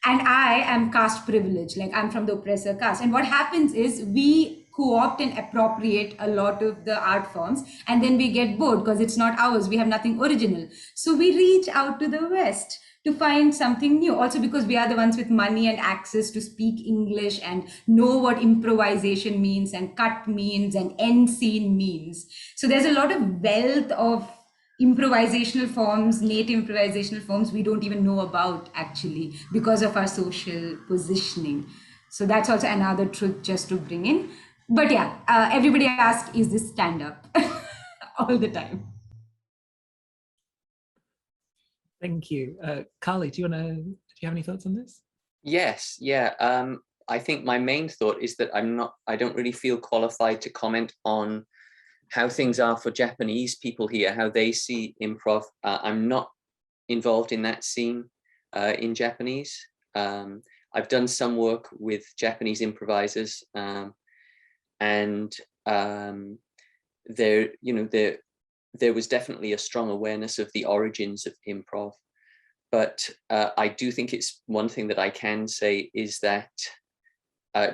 S6: And I am caste privileged, like I'm from the oppressor caste. And what happens is we co-opt and appropriate a lot of the art forms, and then we get bored because it's not ours. We have nothing original. So we reach out to the West to find something new, also because we are the ones with money and access to speak English and know what improvisation means and cut means and end scene means. So there's a lot of wealth of improvisational forms, native improvisational forms we don't even know about actually because of our social positioning. So that's also another truth just to bring in. But yeah, everybody asks, is this stand-up? All the time.
S2: Thank you. Carly, do you have any thoughts on this?
S5: Yes, yeah. I think my main thought is that I don't really feel qualified to comment on how things are for Japanese people here, how they see improv. I'm not involved in that scene in Japanese. I've done some work with Japanese improvisers, and there was definitely a strong awareness of the origins of improv. But I do think it's one thing that I can say is that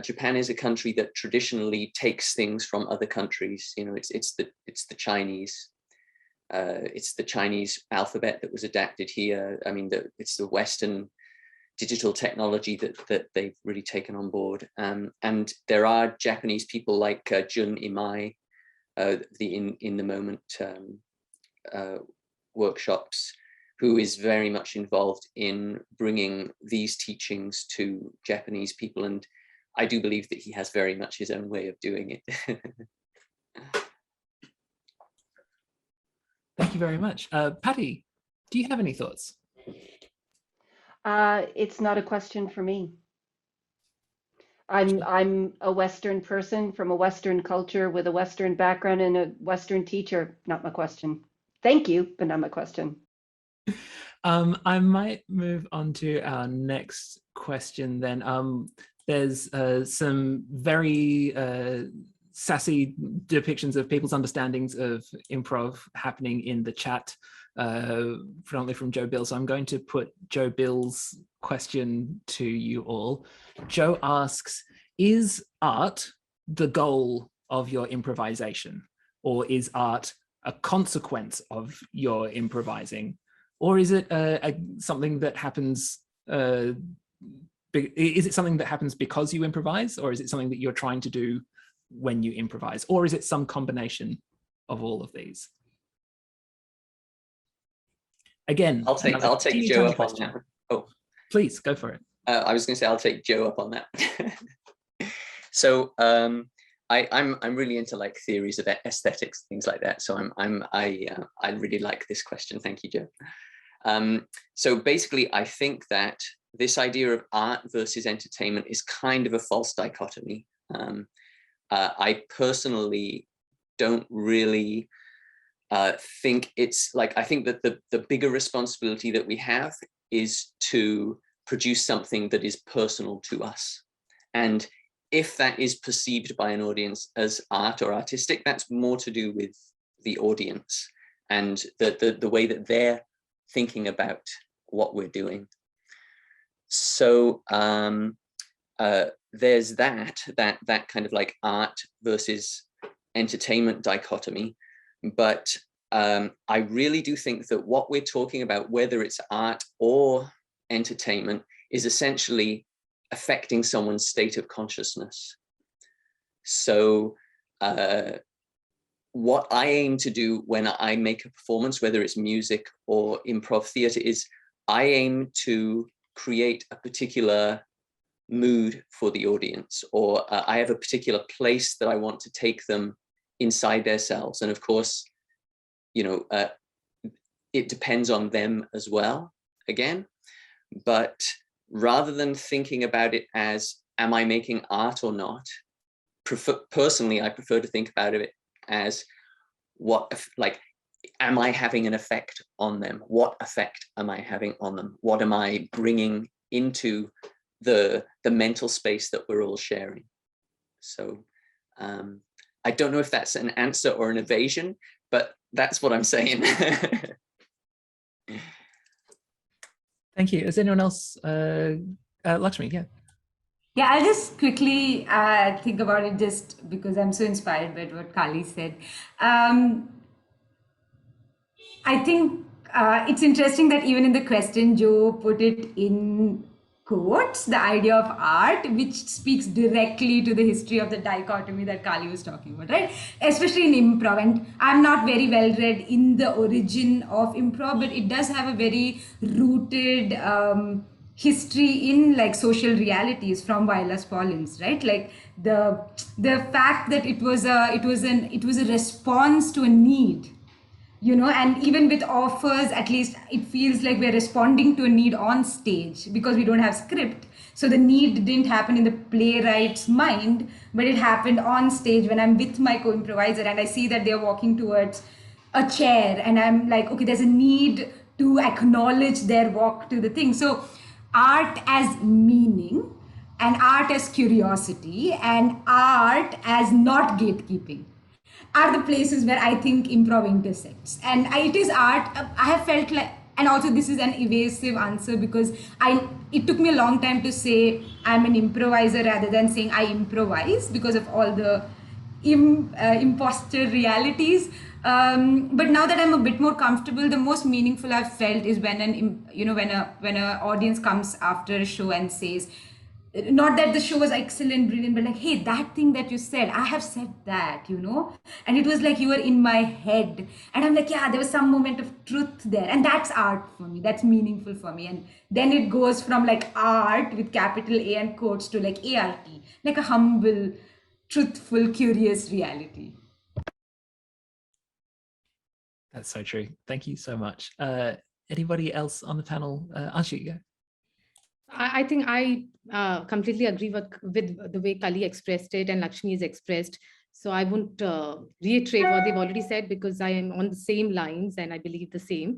S5: Japan is a country that traditionally takes things from other countries. You know, it's the Chinese. It's the Chinese alphabet that was adapted here. I mean, it's the Western digital technology that they've really taken on board. And there are Japanese people like Jun Imai, the In the Moment workshops, who is very much involved in bringing these teachings to Japanese people. And I do believe that he has very much his own way of doing it.
S2: Thank you very much. Patti, do you have any thoughts?
S3: It's not a question for me. I'm a Western person from a Western culture with a Western background and a Western teacher. Not my question. Thank you, but not my question.
S2: I might move on to our next question then. There's some very sassy depictions of people's understandings of improv happening in the chat, predominantly from Joe Bill. So I'm going to put Joe Bill's question to you all. Joe asks, is art the goal of your improvisation? Or is art a consequence of your improvising? Or is it something that happens, is it something that happens because you improvise? Or is it something that you're trying to do when you improvise? Or is it some combination of all of these? Again,
S5: I'll take Joe up on that. Oh,
S2: please go for it.
S5: I was going to say I'll take Joe up on that. So I'm really into like theories of aesthetics, things like that. So I really like this question. Thank you, Joe. So basically, I think that this idea of art versus entertainment is kind of a false dichotomy. I personally don't really think it's like, I think that the bigger responsibility that we have is to produce something that is personal to us. And if that is perceived by an audience as art or artistic, that's more to do with the audience and the way that they're thinking about what we're doing. So there's that kind of like art versus entertainment dichotomy. But I really do think that what we're talking about, whether it's art or entertainment, is essentially affecting someone's state of consciousness. So what I aim to do when I make a performance, whether it's music or improv theater, is I aim to create a particular mood for the audience, or I have a particular place that I want to take them inside themselves. And of course, you know, it depends on them as well, again. But rather than thinking about it as, am I making art or not? Personally, I prefer to think about it as am I having an effect on them? What effect am I having on them? What am I bringing into the mental space that we're all sharing? So I don't know if that's an answer or an evasion, but that's what I'm saying.
S2: Thank you. Is anyone else? Laxmi, yeah.
S6: Yeah, I'll just quickly think about it just because I'm so inspired by what Kali said. I think it's interesting that even in the question, Joe put it in quotes, the idea of art, which speaks directly to the history of the dichotomy that Kali was talking about, right? Especially in improv. And I'm not very well read in the origin of improv, but it does have a very rooted history in like social realities from Vilas Paulins, right? Like the fact that it was a response to a need, you know, and even with offers, at least it feels like we're responding to a need on stage because we don't have script. So the need didn't happen in the playwright's mind, but it happened on stage when I'm with my co-improviser and I see that they're walking towards a chair and I'm like, okay, there's a need to acknowledge their walk to the thing. So art as meaning and art as curiosity and art as not gatekeeping are the places where I think improv intersects. And it is art. I have felt like, and also this is an evasive answer because it took me a long time to say I'm an improviser rather than saying I improvise because of all the imposter realities. But now that I'm a bit more comfortable, the most meaningful I've felt is when when a audience comes after a show and says, not that the show was excellent, brilliant, but like, hey, that thing that you said, I have said that, you know, and it was like you were in my head, and I'm like, yeah, there was some moment of truth there, and that's art for me. That's meaningful for me. And then it goes from like art with capital A and quotes to like ART, like a humble, truthful, curious reality.
S2: That's so true. Thank you so much. Anybody else on the panel? Anshu, you go.
S4: I think I completely agree with the way Kali expressed it and Laxmi is expressed. So I won't reiterate what they've already said because I am on the same lines and I believe the same.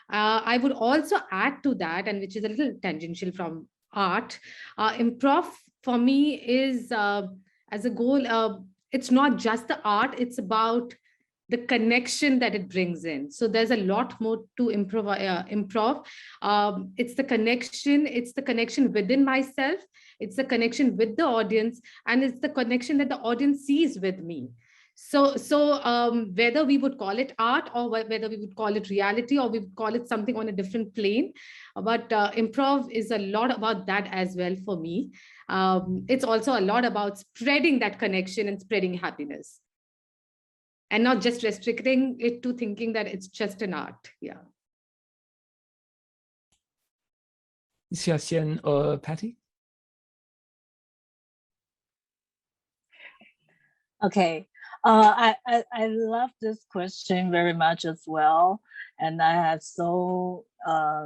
S4: I would also add to that, and which is a little tangential from art, improv for me is as a goal, it's not just the art, it's about the connection that it brings in. So there's a lot more to improv. It's the connection within myself, it's the connection with the audience, and it's the connection that the audience sees with me. So whether we would call it art or whether we would call it reality or we would call it something on a different plane, but improv is a lot about that as well for me. It's also a lot about spreading that connection and spreading happiness, and not just restricting it to thinking that it's just an art. Yeah.
S2: Hsiao-Hsien or Patti?
S7: Okay. I love this question very much as well. And I have so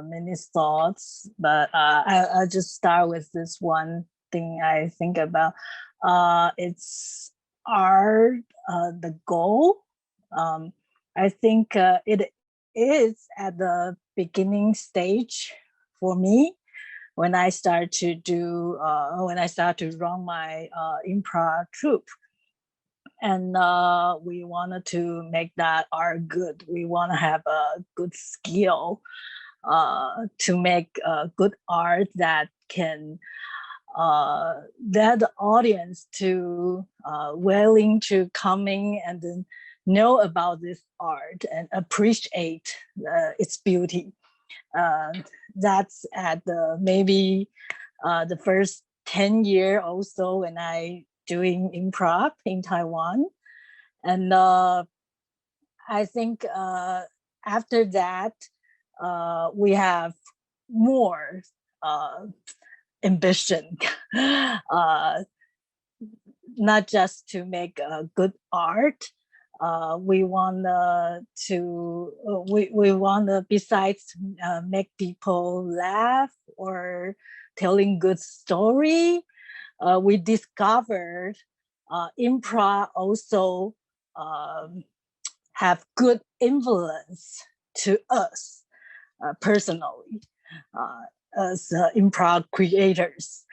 S7: many thoughts, but I'll just start with this one thing I think about. It's art, the goal. I think it is at the beginning stage for me when I start to run my improv troupe. And we wanted to make that art good. We want to have a good skill to make good art that can let the audience to willing to coming and then know about this art and appreciate its beauty. That's at maybe the first 10 year or so when I doing improv in Taiwan. And I think after that, we have more ambition, not just to make good art. We want to besides make people laugh or telling good story. We discovered improv also have good influence to us personally as improv creators.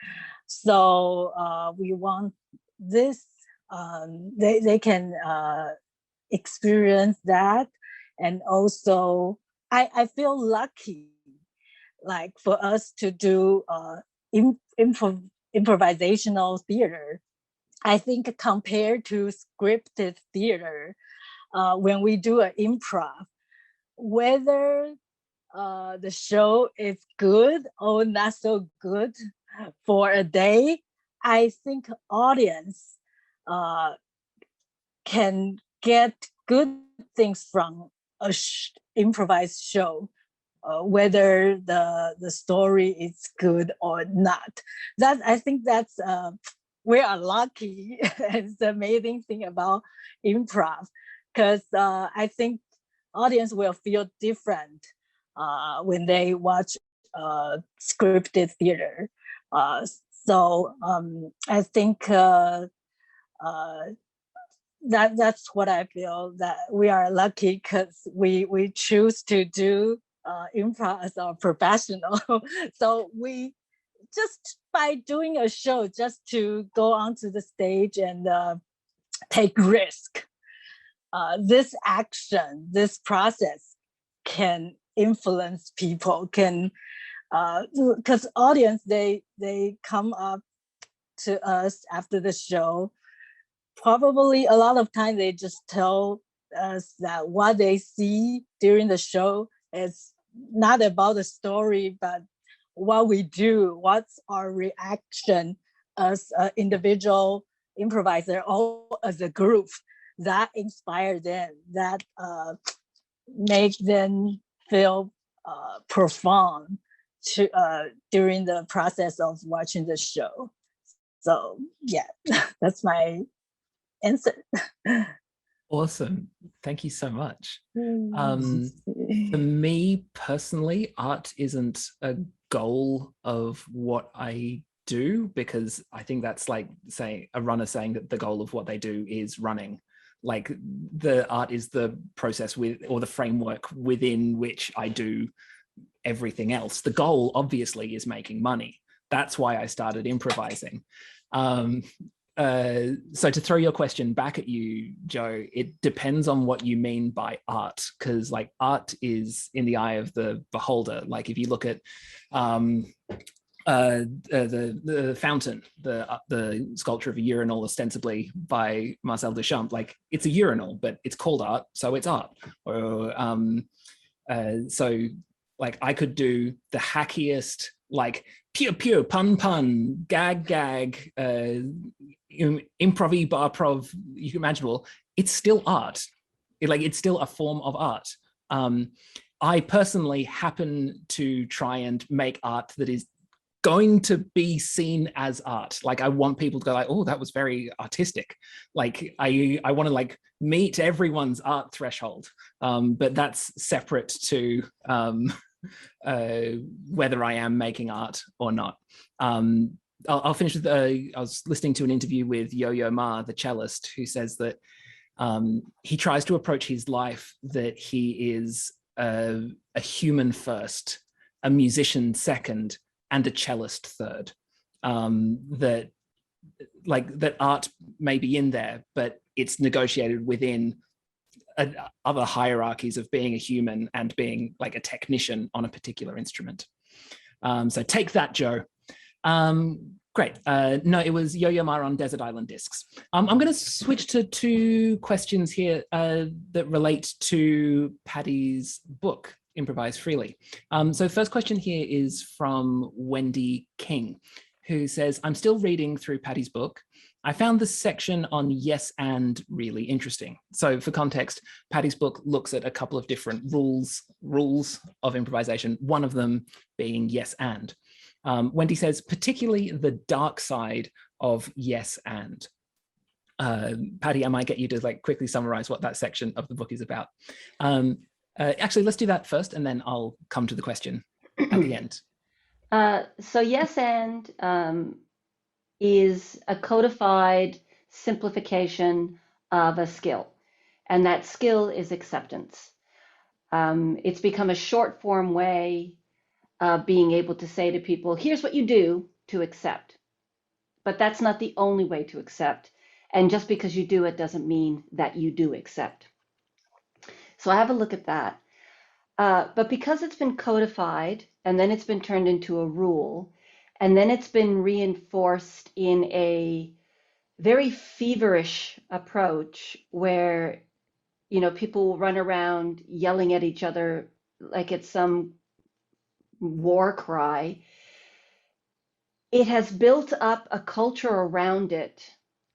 S7: So we want this, they can experience that. And also, I feel lucky, like for us to do improvisational theater. I think compared to scripted theater, when we do an improv, whether the show is good or not so good for a day, I think audience can get good things from a improvised show. Whether the story is good or not. That I think that's we are lucky. It's the amazing thing about improv, because I think audience will feel different when they watch scripted theater. So I think that's what I feel, that we are lucky because we choose to do improv as our professional. So we just by doing a show just to go onto the stage and take risk. This action, this process can influence people, can because audience they come up to us after the show. Probably a lot of time they just tell us that what they see during the show is not about the story, but what we do, what's our reaction as an individual improviser or as a group, that inspire them, that make them feel profound during the process of watching the show. So yeah, that's my answer.
S2: Awesome. Thank you so much. For me personally, art isn't a goal of what I do, because I think that's like saying a runner saying that the goal of what they do is running. Like the art is the process or the framework within which I do everything else. The goal obviously is making money. That's why I started improvising. So to throw your question back at you, Joe, it depends on what you mean by art, because like art is in the eye of the beholder. Like if you look at the fountain, the sculpture of a urinal, ostensibly by Marcel Duchamp. Like, it's a urinal, but it's called art, so it's art. Or so, like, I could do the hackiest, like, pew pew, pun pun, gag gag, improv bar prov you can imaginable. It's still art. It's still a form of art. I personally happen to try and make art that is going to be seen as art. Like, I want people to go like, oh, that was very artistic. Like, I want to like meet everyone's art threshold, but that's separate to whether I am making art or not. I'll finish with, I was listening to an interview with Yo-Yo Ma, the cellist, who says that he tries to approach his life that he is a human first, a musician second, and a cellist third. That art may be in there, but it's negotiated within other hierarchies of being a human and being like a technician on a particular instrument. So take that, Joe. Great. No, it was Yo-Yo Ma on Desert Island Discs. I'm going to switch to two questions here that relate to Patti's book, Improvise Freely. So first question here is from Wendy King, who says, I'm still reading through Patti's book. I found the section on yes and really interesting. So for context, Patti's book looks at a couple of different rules of improvisation, one of them being yes and. Wendy says, particularly the dark side of yes and. Patti, I might get you to like quickly summarize what that section of the book is about. Actually, let's do that first, and then I'll come to the question at the end.
S3: So yes and is a codified simplification of a skill, and that skill is acceptance. It's become a short form way of being able to say to people, here's what you do to accept. But that's not the only way to accept. And just because you do it doesn't mean that you do accept. So I have a look at that. But because it's been codified, and then it's been turned into a rule, and then it's been reinforced in a very feverish approach where, you know, people will run around yelling at each other like it's some war cry, it has built up a culture around it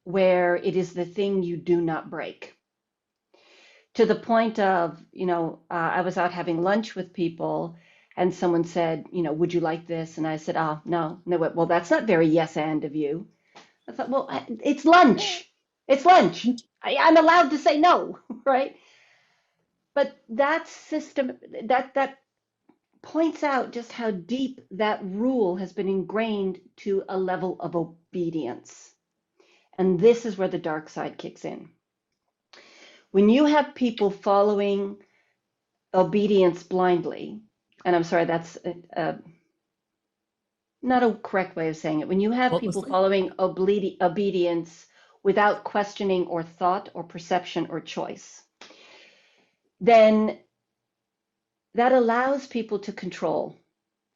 S3: where it is the thing you do not break. To the point of, you know, I was out having lunch with people and someone said, you know, would you like this? And I said, oh, no. And they went, well, that's not very yes and of you. I thought, well, it's lunch. It's lunch. I'm allowed to say no, right? But that system, that points out just how deep that rule has been ingrained to a level of obedience. And this is where the dark side kicks in. When you have people following obedience blindly, and I'm sorry, that's not a correct way of saying it. When you have people following obedience without questioning or thought or perception or choice, then that allows people to control,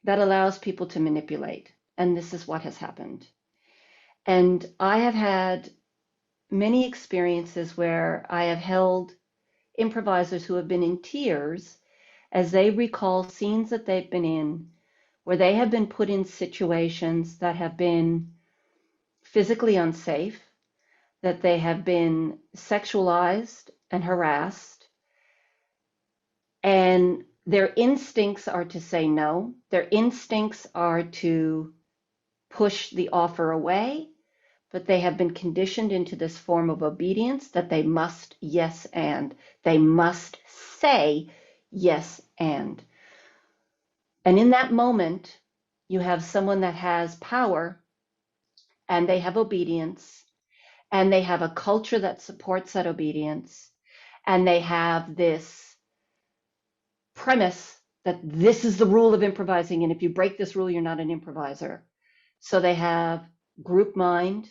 S3: that allows people to manipulate. And this is what has happened. And I have had many experiences where I have held improvisers who have been in tears as they recall scenes that they've been in, where they have been put in situations that have been physically unsafe, that they have been sexualized and harassed, and their instincts are to say no. Their instincts are to push the offer away, but they have been conditioned into this form of obedience that they must yes and. They must say yes and. And in that moment, you have someone that has power and they have obedience and they have a culture that supports that obedience and they have this premise that this is the rule of improvising, and if you break this rule, you're not an improviser. So they have group mind,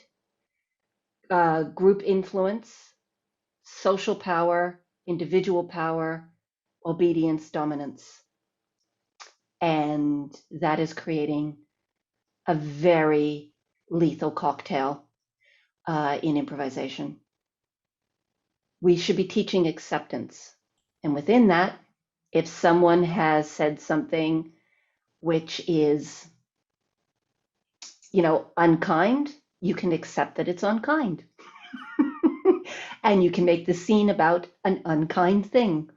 S3: group influence, social power, individual power, obedience, dominance. And that is creating a very lethal cocktail in improvisation. We should be teaching acceptance. And within that, if someone has said something which is, unkind, you can accept that it's unkind. And you can make the scene about an unkind thing.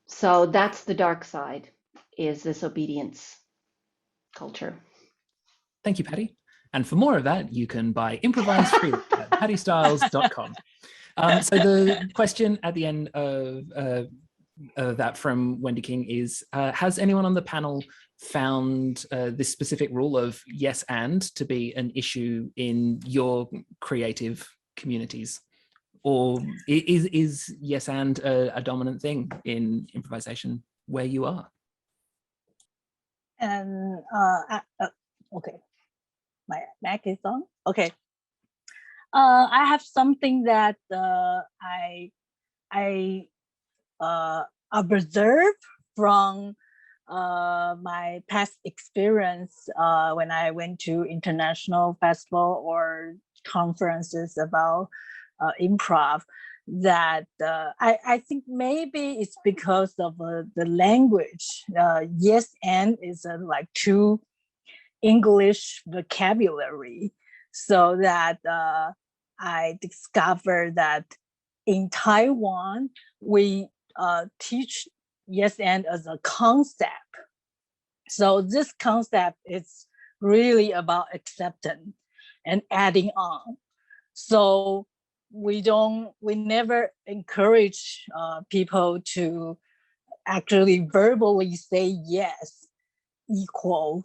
S3: So that's the dark side, is this obedience culture.
S2: Thank you, Patti. And for more of that, you can buy Improvise free at pattistiles.com. So the question at the end of that from Wendy King is, has anyone on the panel found this specific rule of yes and to be an issue in your creative communities? Or is yes and a dominant thing in improvisation where you are?
S7: And okay, my mic is on. Okay. I have something that I observed from my past experience when I went to international festival or conferences about improv, that I think maybe it's because of the language. Yes and is like two English vocabulary, so that I discovered that in Taiwan we teach yes and as a concept. So this concept is really about acceptance and adding on. So we never encourage people to actually verbally say yes equal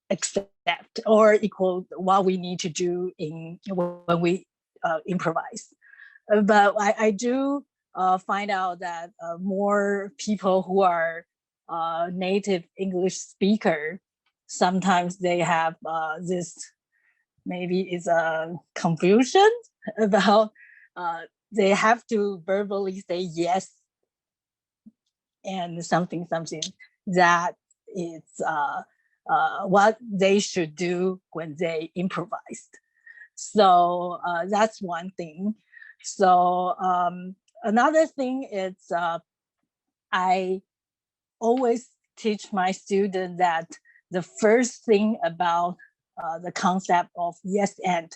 S7: accept or equal what we need to do when we improvise. But I do find out that more people who are native English speaker, sometimes they have this, maybe it's a confusion about they have to verbally say yes and something that is what they should do when they improvised. So that's one thing. So another thing is I always teach my students that the first thing about the concept of yes and,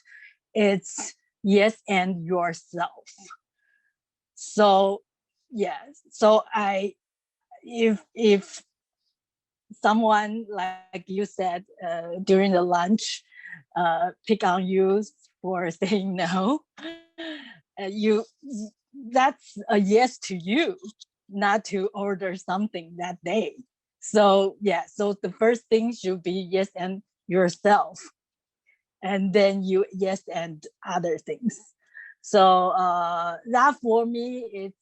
S7: it's yes and yourself. So yes, so if someone, like you said during the lunch, pick on you for saying no, that's a yes to you, not to order something that day. So yeah, so the first thing should be yes and yourself, and then you yes and other things. So that for me, it's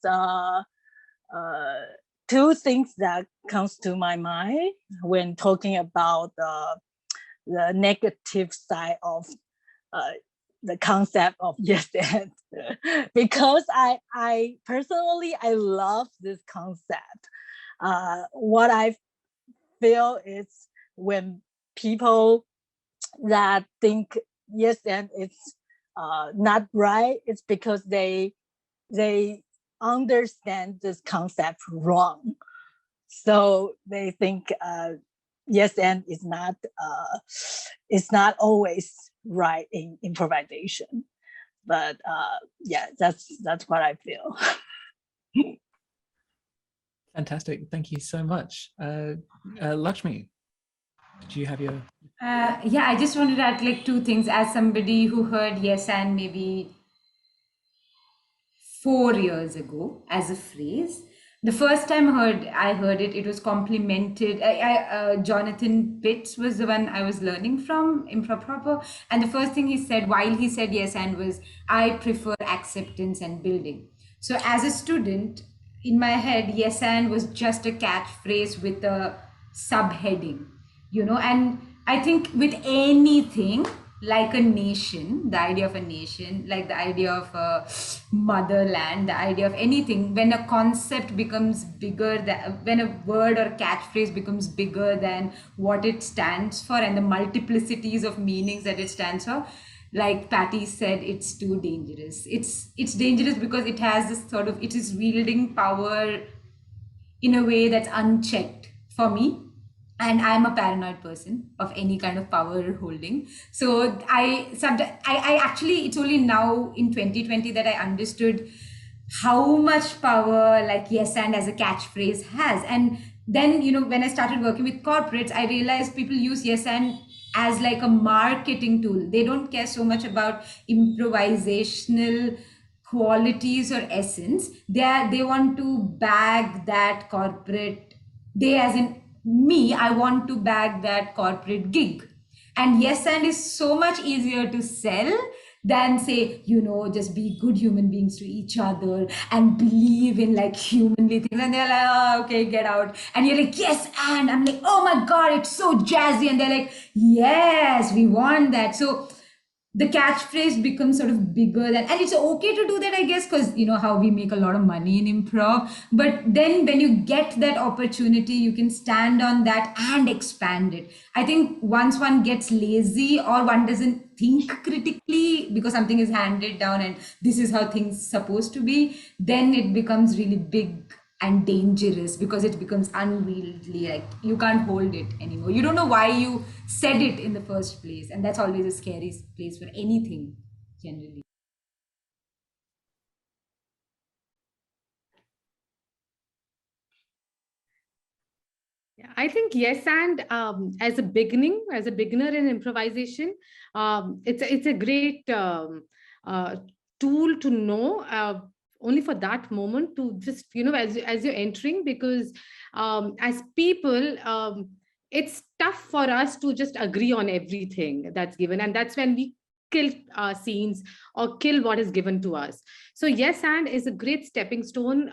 S7: two things that comes to my mind when talking about the negative side of the concept of yes and, because I personally, I love this concept. What I feel is when people that think yes and it's not right, it's because they understand this concept wrong. So they think yes and is not it's not always right in improvisation. But yeah, that's what I feel.
S2: Fantastic. Thank you so much. Laxmi, did you have your...
S6: Yeah, I just wanted to add like two things as somebody who heard yes and maybe 4 years ago as a phrase. The first time I heard it, it was complimented. Jonathan Pitts was the one I was learning from, Improv Proper. And the first thing he said while he said yes and was, I prefer acceptance and building. So as a student, in my head, yes and was just a catchphrase with a subheading, and I think with anything, like a nation, the idea of a nation, like the idea of a motherland, the idea of anything, when a concept becomes bigger, when a word or catchphrase becomes bigger than what it stands for and the multiplicities of meanings that it stands for, like Patti said, it's too dangerous. It's dangerous because it has this sort of, it is wielding power in a way that's unchecked for me. And I'm a paranoid person of any kind of power holding. So I actually, it's only now in 2020 that I understood how much power like yes and as a catchphrase has. And then, you know, when I started working with corporates, I realized people use yes and as like a marketing tool. They don't care so much about improvisational qualities or essence. They want to bag that corporate, they as in me, I want to bag that corporate gig. And yes and is so much easier to sell than say, you know, just be good human beings to each other and believe in like humanly things. And they're like, oh, okay, get out. And you're like, yes, and I'm like, oh my God, it's so jazzy. And they're like, yes, we want that. So the catchphrase becomes sort of bigger than, and it's okay to do that, I guess, because you know how we make a lot of money in improv. But then when you get that opportunity, you can stand on that and expand it. I think once one gets lazy or one doesn't think critically because something is handed down and this is how things supposed to be, then it becomes really big and dangerous because it becomes unwieldy. Like you can't hold it anymore. You don't know why you said it in the first place, and that's always a scary place for anything generally.
S4: Yeah, I think yes, and as a beginner in improvisation, it's a great tool to know. Only for that moment to just, you know, as you're entering, because as people, it's tough for us to just agree on everything that's given, and that's when we kill scenes or kill what is given to us. So yes and is a great stepping stone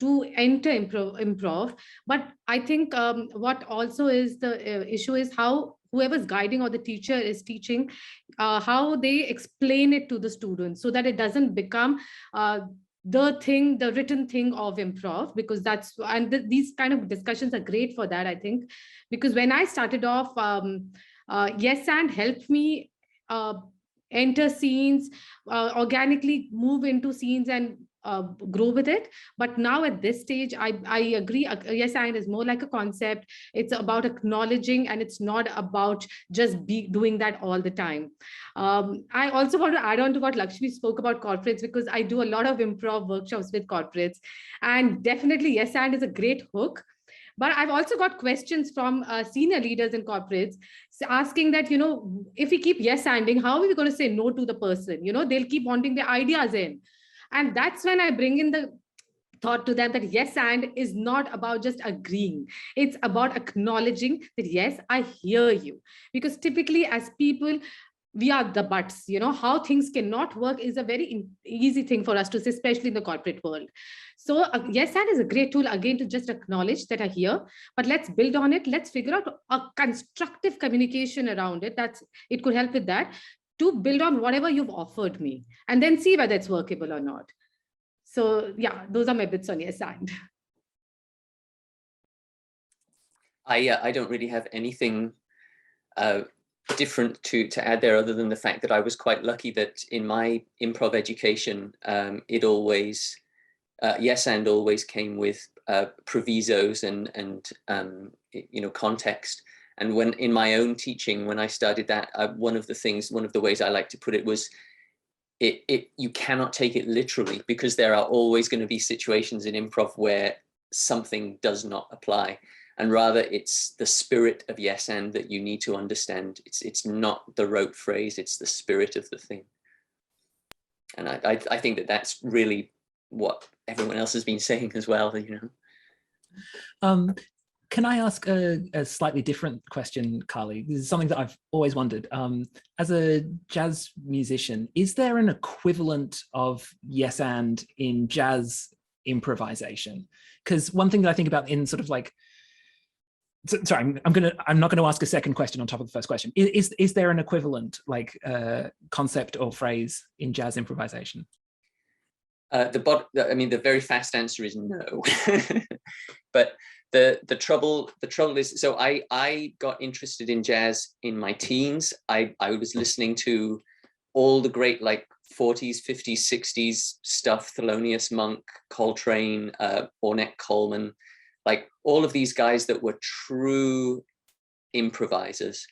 S4: to enter improv. But I think what also is the issue is how whoever's guiding or the teacher is teaching, how they explain it to the students so that it doesn't become the written thing of improv, because that's, and these kind of discussions are great for that, I think, because when I started off, yes and helped me enter scenes, organically move into scenes and grow with it. But now at this stage, I agree. Yes and is more like a concept. It's about acknowledging, and it's not about just doing that all the time. I also want to add on to what Laxmi spoke about corporates, because I do a lot of improv workshops with corporates, and definitely yes and is a great hook. But I've also got questions from senior leaders in corporates asking that, you know, if we keep yes-anding, how are we going to say no to the person? You know, they'll keep wanting their ideas in. And that's when I bring in the thought to them that yes and is not about just agreeing. It's about acknowledging that, yes, I hear you. Because typically as people, we are the buts, you know, how things cannot work is a very easy thing for us to say, especially in the corporate world. So yes and is a great tool, again, to just acknowledge that I hear, but let's build on it. Let's figure out a constructive communication around it. It could help with that, to build on whatever you've offered me, and then see whether it's workable or not. So yeah, those are my bits on yes and.
S5: I don't really have anything different to add there, other than the fact that I was quite lucky that in my improv education, it always, yes and always came with provisos and you know, context. And when in my own teaching, when I started that, one of the ways I like to put it was, you cannot take it literally, because there are always going to be situations in improv where something does not apply. And rather, it's the spirit of yes and that you need to understand. It's not the rote phrase, it's the spirit of the thing. And I think that that's really what everyone else has been saying as well, you know.
S2: Can I ask a slightly different question, Carly? This is something that I've always wondered. As a jazz musician, is there an equivalent of yes and in jazz improvisation? Because one thing that I think about in sort of like sorry, I'm not going to ask a second question on top of the first question. Is there an equivalent like concept or phrase in jazz improvisation?
S5: The very fast answer is no. But the trouble is, so I got interested in jazz in my teens. I was listening to all the great like 40s, 50s, 60s stuff, Thelonious Monk, Coltrane, Ornette Coleman, like all of these guys that were true improvisers.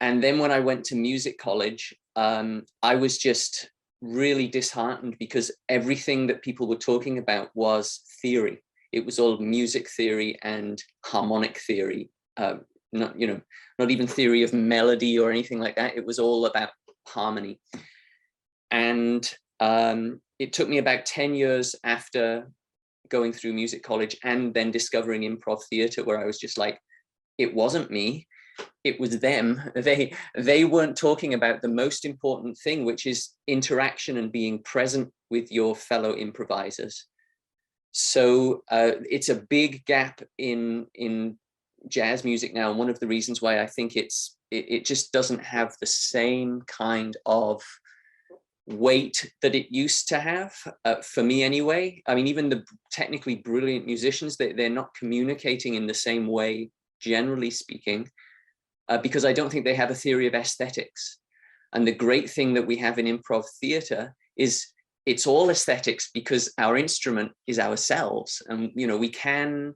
S5: And then when I went to music college, I was just really disheartened because everything that people were talking about was theory. It was all music theory and harmonic theory, not even theory of melody or anything like that. It was all about harmony. And it took me about 10 years after going through music college and then discovering improv theater, where I was just like, it wasn't me, it was them. They weren't talking about the most important thing, which is interaction and being present with your fellow improvisers. So it's a big gap in jazz music now, and one of the reasons why I think it just doesn't have the same kind of weight that it used to have, for me anyway. I mean, even the technically brilliant musicians, they're not communicating in the same way, generally speaking, because I don't think they have a theory of aesthetics. And the great thing that we have in improv theater is it's all aesthetics because our instrument is ourselves. And, we can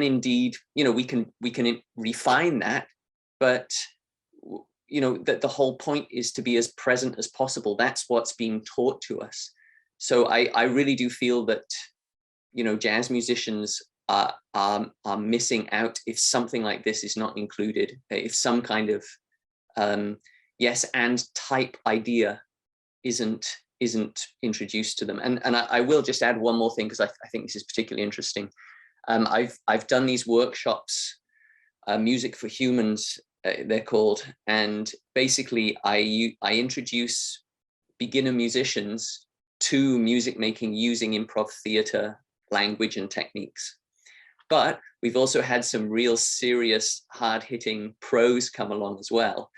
S5: indeed, we can refine that, but that the whole point is to be as present as possible. That's what's being taught to us. So I really do feel that, jazz musicians are missing out if something like this is not included, if some kind of yes and type idea isn't introduced to them. And I will just add one more thing, because I think this is particularly interesting. I've done these workshops, Music for Humans, they're called, and basically I introduce beginner musicians to music making using improv theater language and techniques. But we've also had some real serious hard-hitting pros come along as well,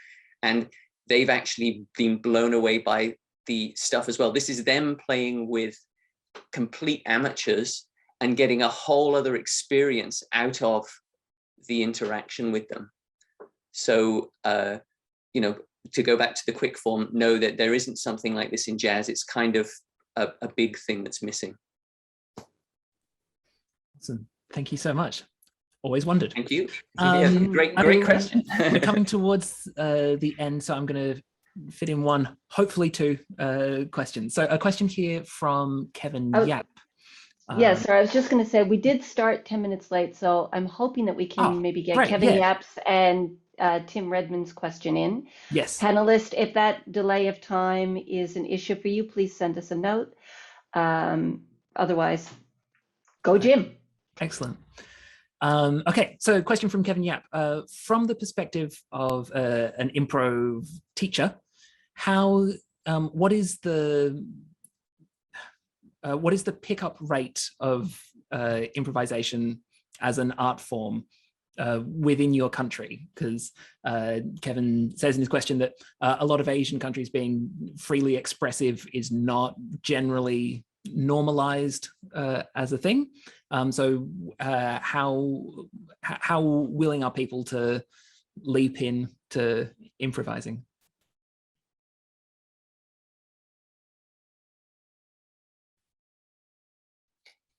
S5: and they've actually been blown away by the stuff as well. This is them playing with complete amateurs and getting a whole other experience out of the interaction with them. So, to go back to the quick form, know that there isn't something like this in jazz. It's kind of a big thing that's missing.
S2: Awesome. Thank you so much. Always wondered.
S5: Thank you. Great question.
S2: We're coming towards the end, so I'm going to fit in one, hopefully two questions. So a question here from Kevin Yap.
S3: Yeah, so I was just going to say, we did start 10 minutes late, so I'm hoping that we can maybe get Kevin Yap's and Tim Redmond's question in.
S2: Yes.
S3: Panelist, if that delay of time is an issue for you, please send us a note. Otherwise, go Jim.
S2: Excellent. Okay, so question from Kevin Yap. From the perspective of an improv teacher, what is the pickup rate of improvisation as an art form within your country? Because Kevin says in his question that a lot of Asian countries being freely expressive is not generally normalized as a thing. So how willing are people to leap in to improvising?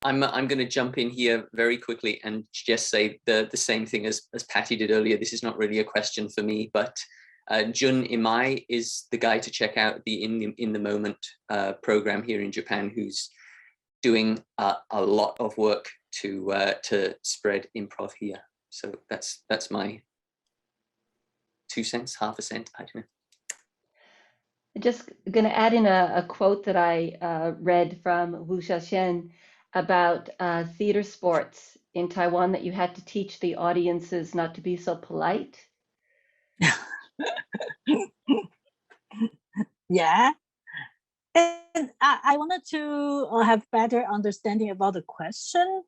S5: I'm going to jump in here very quickly and just say the same thing as Patti did earlier. This is not really a question for me, but Jun Imai is the guy to check out the In the Moment program here in Japan, who's doing a lot of work to spread improv here. So that's my 2 cents, half a cent, I don't know.
S3: Just going to add in a quote that I read from Wu Xiaoxian about theater sports in Taiwan, that you had to teach the audiences not to be so polite.
S7: Yeah. And I wanted to have better understanding about the question.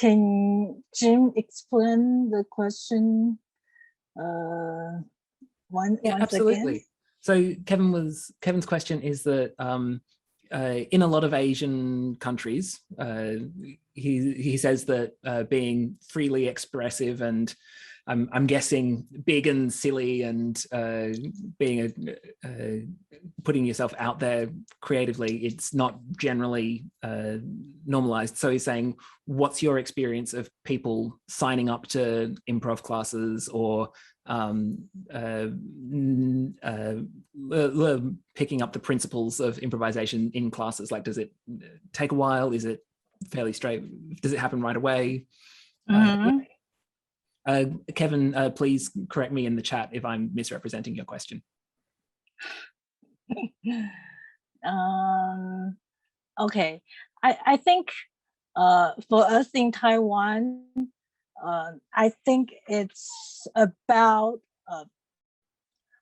S7: Can Jim explain the question once
S2: absolutely.
S7: again?
S2: So Kevin's question is that in a lot of Asian countries, he says that being freely expressive and I'm guessing big and silly and being putting yourself out there creatively, it's not generally normalized. So he's saying, what's your experience of people signing up to improv classes or picking up the principles of improvisation in classes? Like, does it take a while? Is it fairly straight? Does it happen right away? Kevin, please correct me in the chat if I'm misrepresenting your question.
S7: Okay, I think for us in Taiwan, I think it's about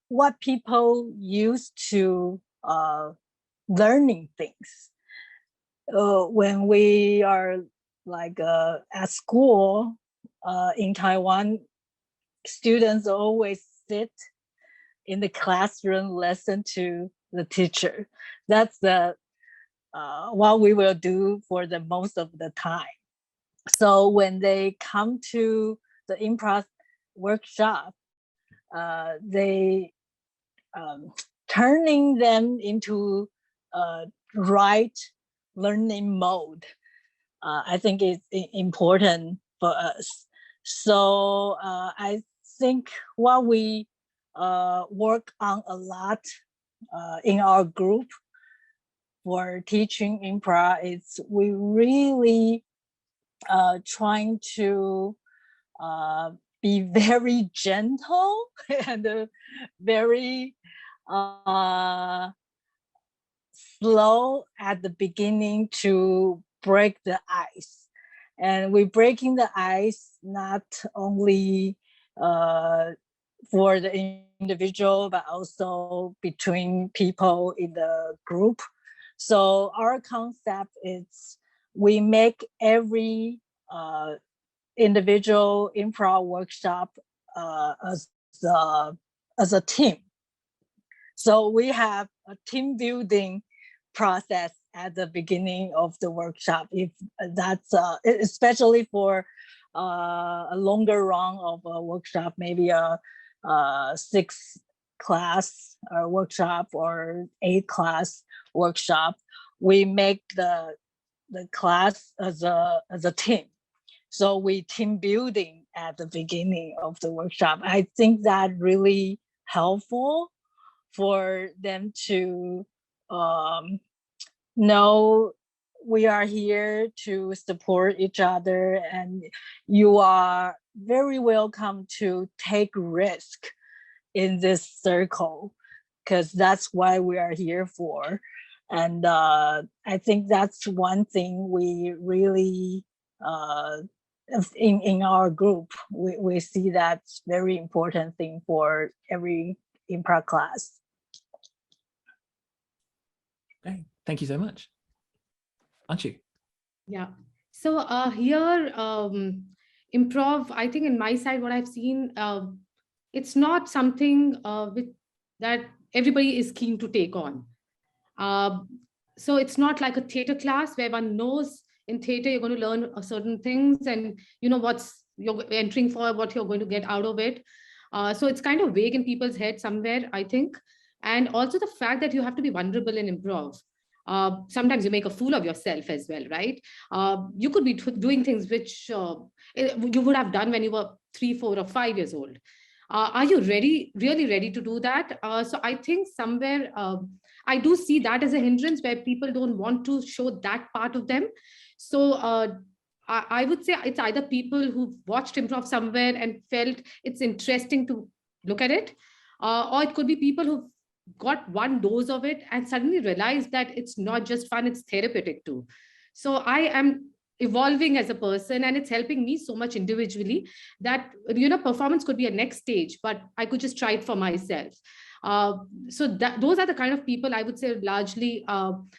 S7: what people used to learning things. When we are like at school in Taiwan, students always sit in the classroom, listen to the teacher. That's the what we will do for the most of the time. So when they come to the improv workshop, they turning them into right learning mode. I think it's important for us. So I think what we work on a lot in our group for teaching improv is we really trying to be very gentle and very slow at the beginning to break the ice. And we're breaking the ice not only for the individual, but also between people in the group. So our concept is we make every individual improv workshop as a team. So we have a team building process at the beginning of the workshop. If that's especially for a longer run of a workshop, maybe a 6 class workshop or 8 class workshop, we make the class as a team. So we team building at the beginning of the workshop. I think that really helpful for them to know we are here to support each other, and you are very welcome to take risk in this circle, because that's why we are here for. And I think that's one thing we really in our group, we see that's very important thing for every improv class.
S2: Okay, thank you so much. Anshu.
S4: Yeah. So here, improv, I think in my side, what I've seen, it's not something that everybody is keen to take on. So it's not like a theater class where one knows in theater you're going to learn certain things and you know what's you're entering for, what you're going to get out of it. So it's kind of vague in people's head somewhere, I think. And also the fact that you have to be vulnerable in improv. Sometimes you make a fool of yourself as well, right? You could be doing things which you would have done when you were 3, 4, or 5 years old. Are you really ready to do that? So I think somewhere I do see that as a hindrance where people don't want to show that part of them. So I would say it's either people who watched improv somewhere and felt it's interesting to look at it, or it could be people who got one dose of it and suddenly realized that it's not just fun, it's therapeutic too. So I am evolving as a person, and it's helping me so much individually that, you know, performance could be a next stage, but I could just try it for myself. So those are the kind of people I would say largely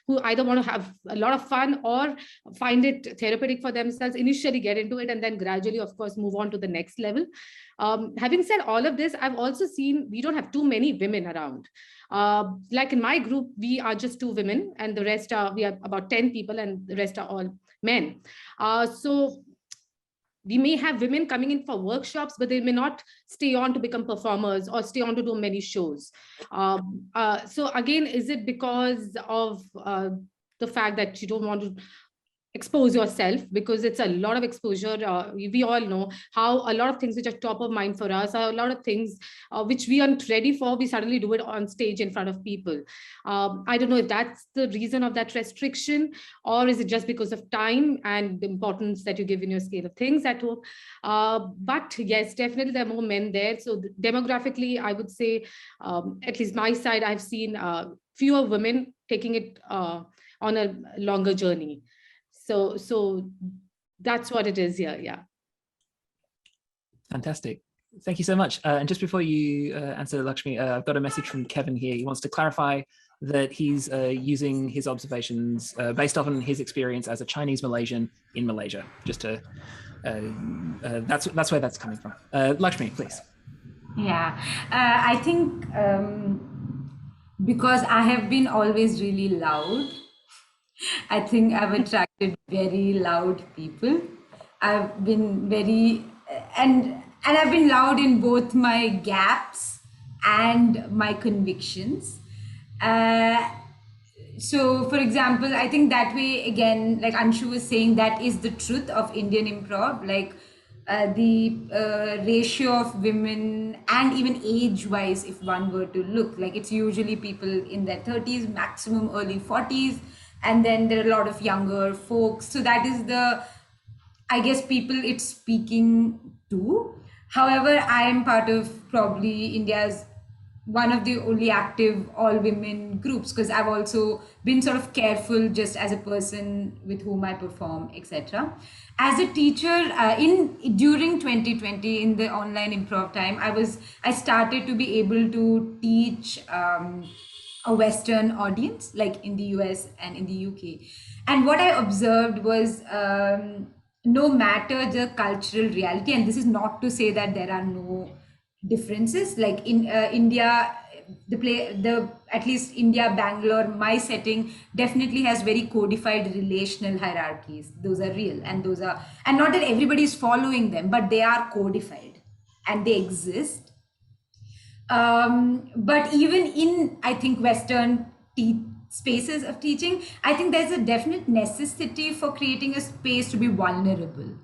S4: who either want to have a lot of fun or find it therapeutic for themselves, initially get into it, and then gradually, of course, move on to the next level. Having said all of this, I've also seen we don't have too many women around. Like in my group, we are just 2 women, and the rest we are about 10 people, and the rest are all men. So we may have women coming in for workshops, but they may not stay on to become performers or stay on to do many shows. So again, is it because of the fact that you don't want to expose yourself? Because it's a lot of exposure. We all know how a lot of things which are top of mind for us are a lot of things which we aren't ready for. We suddenly do it on stage in front of people. I don't know if that's the reason of that restriction, or is it just because of time and the importance that you give in your scale of things at home? But yes, definitely there are more men there. So demographically, I would say, at least my side, I've seen fewer women taking it on a longer journey. So that's what it is here. Yeah.
S2: Fantastic. Thank you so much. And just before you answer, Laxmi, I've got a message from Kevin here. He wants to clarify that he's using his observations based off on his experience as a Chinese Malaysian in Malaysia. Just to, that's where that's coming from. Laxmi, please.
S6: Yeah, I think because I have been always really loud, I think I've attracted very loud people. I've been very, and I've been loud in both my gaps and my convictions. So for example, I think that way, again, like Anshu was saying, that is the truth of Indian improv. Like the ratio of women, and even age-wise, if one were to look, like it's usually people in their 30s, maximum early 40s, and then there are a lot of younger folks. So that is the, I guess, people it's speaking to. However, I am part of probably India's one of the only active all-women groups, because I've also been sort of careful just as a person with whom I perform, etc. As a teacher, during 2020 in the online improv time, I started to be able to teach a Western audience, like in the US and in the UK. And what I observed was, no matter the cultural reality, and this is not to say that there are no differences, like in India, at least India, Bangalore, my setting definitely has very codified relational hierarchies. Those are real, and not that everybody is following them, but they are codified and they exist. But even in, I think, Western spaces of teaching, I think there's a definite necessity for creating a space to be vulnerable.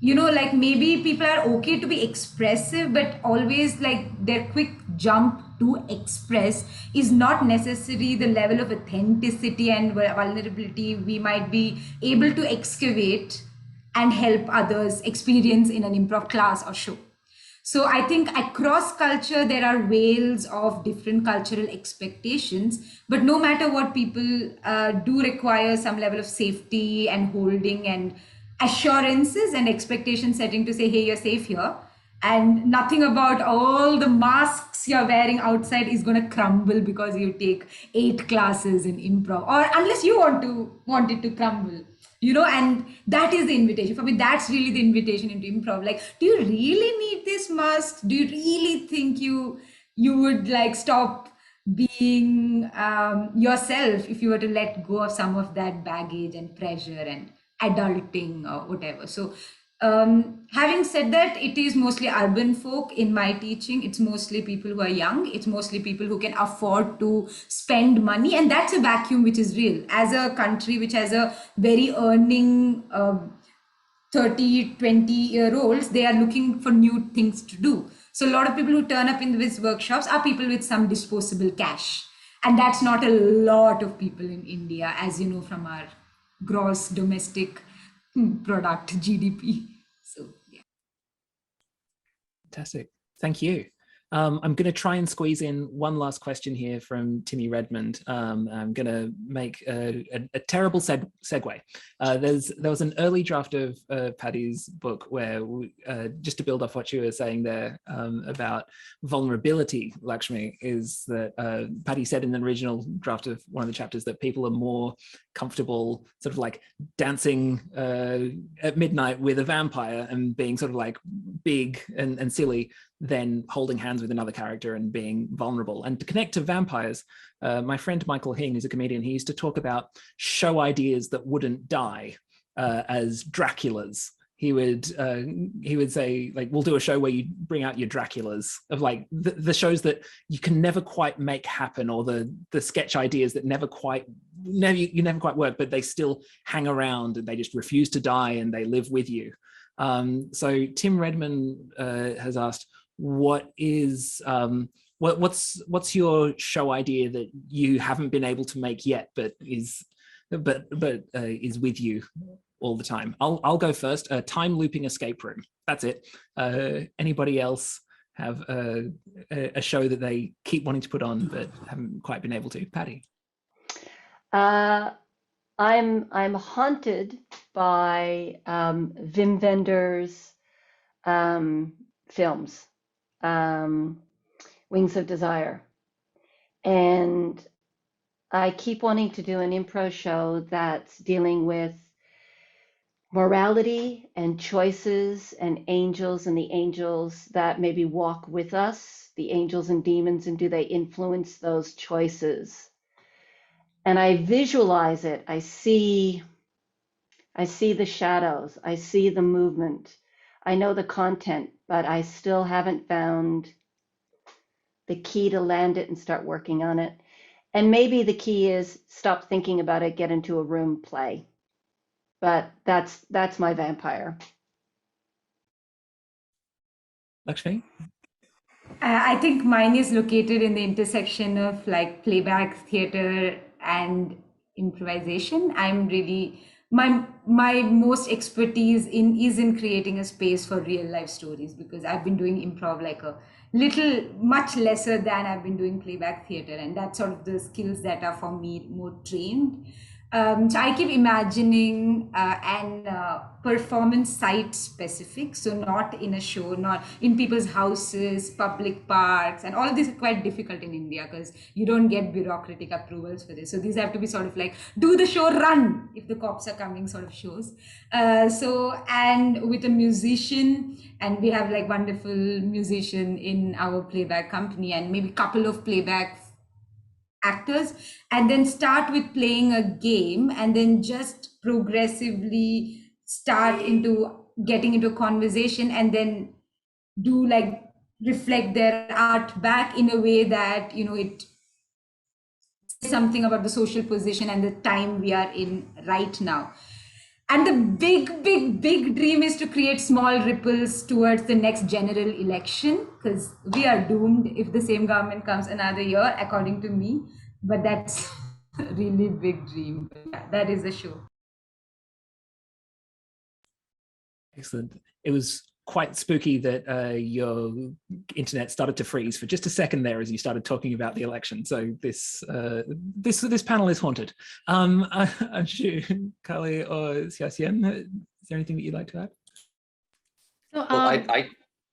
S6: You know, like maybe people are okay to be expressive, but always like their quick jump to express is not necessarily the level of authenticity and vulnerability we might be able to excavate and help others experience in an improv class or show. So I think across culture, there are veils of different cultural expectations, but no matter what, people do require some level of safety and holding and assurances and expectation setting to say, hey, you're safe here. And nothing about all the masks you're wearing outside is going to crumble because you take 8 classes in improv, or unless you want it to crumble. You know, and that is the invitation. For me, that's really the invitation into improv. Like, do you really need this mask? Do you really think you would like stop being yourself if you were to let go of some of that baggage and pressure and adulting or whatever? So having said that, it is mostly urban folk in my teaching. It's mostly people who are young. It's mostly people who can afford to spend money. And that's a vacuum which is real. As a country which has a very earning 30, 20-year-olds, they are looking for new things to do. So a lot of people who turn up in these workshops are people with some disposable cash. And that's not a lot of people in India, as you know, from our gross domestic product, GDP. So, yeah.
S2: Fantastic. Thank you. I'm going to try and squeeze in one last question here from Timmy Redmond. I'm going to make a terrible segue. There was an early draft of Patti's book where, just to build off what you were saying there about vulnerability, Laxmi, is that Patti said in the original draft of one of the chapters that people are more comfortable sort of like dancing at midnight with a vampire and being sort of like big and silly than holding hands with another character and being vulnerable. And to connect to vampires, my friend Michael Hing, who's a comedian, he used to talk about show ideas that wouldn't die as Draculas. He would say, like, we'll do a show where you bring out your Draculas, of like the shows that you can never quite make happen, or the sketch ideas that you never quite work, but they still hang around and they just refuse to die and they live with you. So Tim Redmond has asked, what's your show idea that you haven't been able to make yet, but is with you all the time? I'll go first. A time looping escape room. That's it. Anybody else have a show that they keep wanting to put on but haven't quite been able to? Patti.
S3: I'm haunted by Wim Wenders' films, Wings of Desire, and I keep wanting to do an improv show that's dealing with morality and choices and angels, and the angels that maybe walk with us, the angels and demons, and do they influence those choices? And I visualize it. I see the shadows. I see the movement. I know the content, but I still haven't found the key to land it and start working on it. And maybe the key is stop thinking about it, get into a room, play. But that's my vampire.
S2: Laxmi?
S6: I think mine is located in the intersection of like playback theater and improvisation. I'm really, my most expertise is in creating a space for real life stories, because I've been doing improv like a little, much lesser than I've been doing playback theater, and that's sort of the skills that are for me more trained. So I keep imagining an performance site specific, so not in a show, not in people's houses, public parks, and all of this is quite difficult in India because you don't get bureaucratic approvals for this. So these have to be sort of like, do the show, run if the cops are coming sort of shows. And with a musician, and we have like wonderful musician in our playback company, and maybe couple of playback actors, and then start with playing a game, and then just progressively start into getting into a conversation, and then do like reflect their art back in a way that, you know, it says something about the social position and the time we are in right now. And the big dream is to create small ripples towards the next general election, because we are doomed if the same government comes another year, according to me. But that's a really big dream. But yeah, that is a show.
S2: Excellent. It was quite spooky that your internet started to freeze for just a second there as you started talking about the election. So this panel is haunted. Anshu, Kali, or Xiao-Hsien, is there anything that you'd like to add?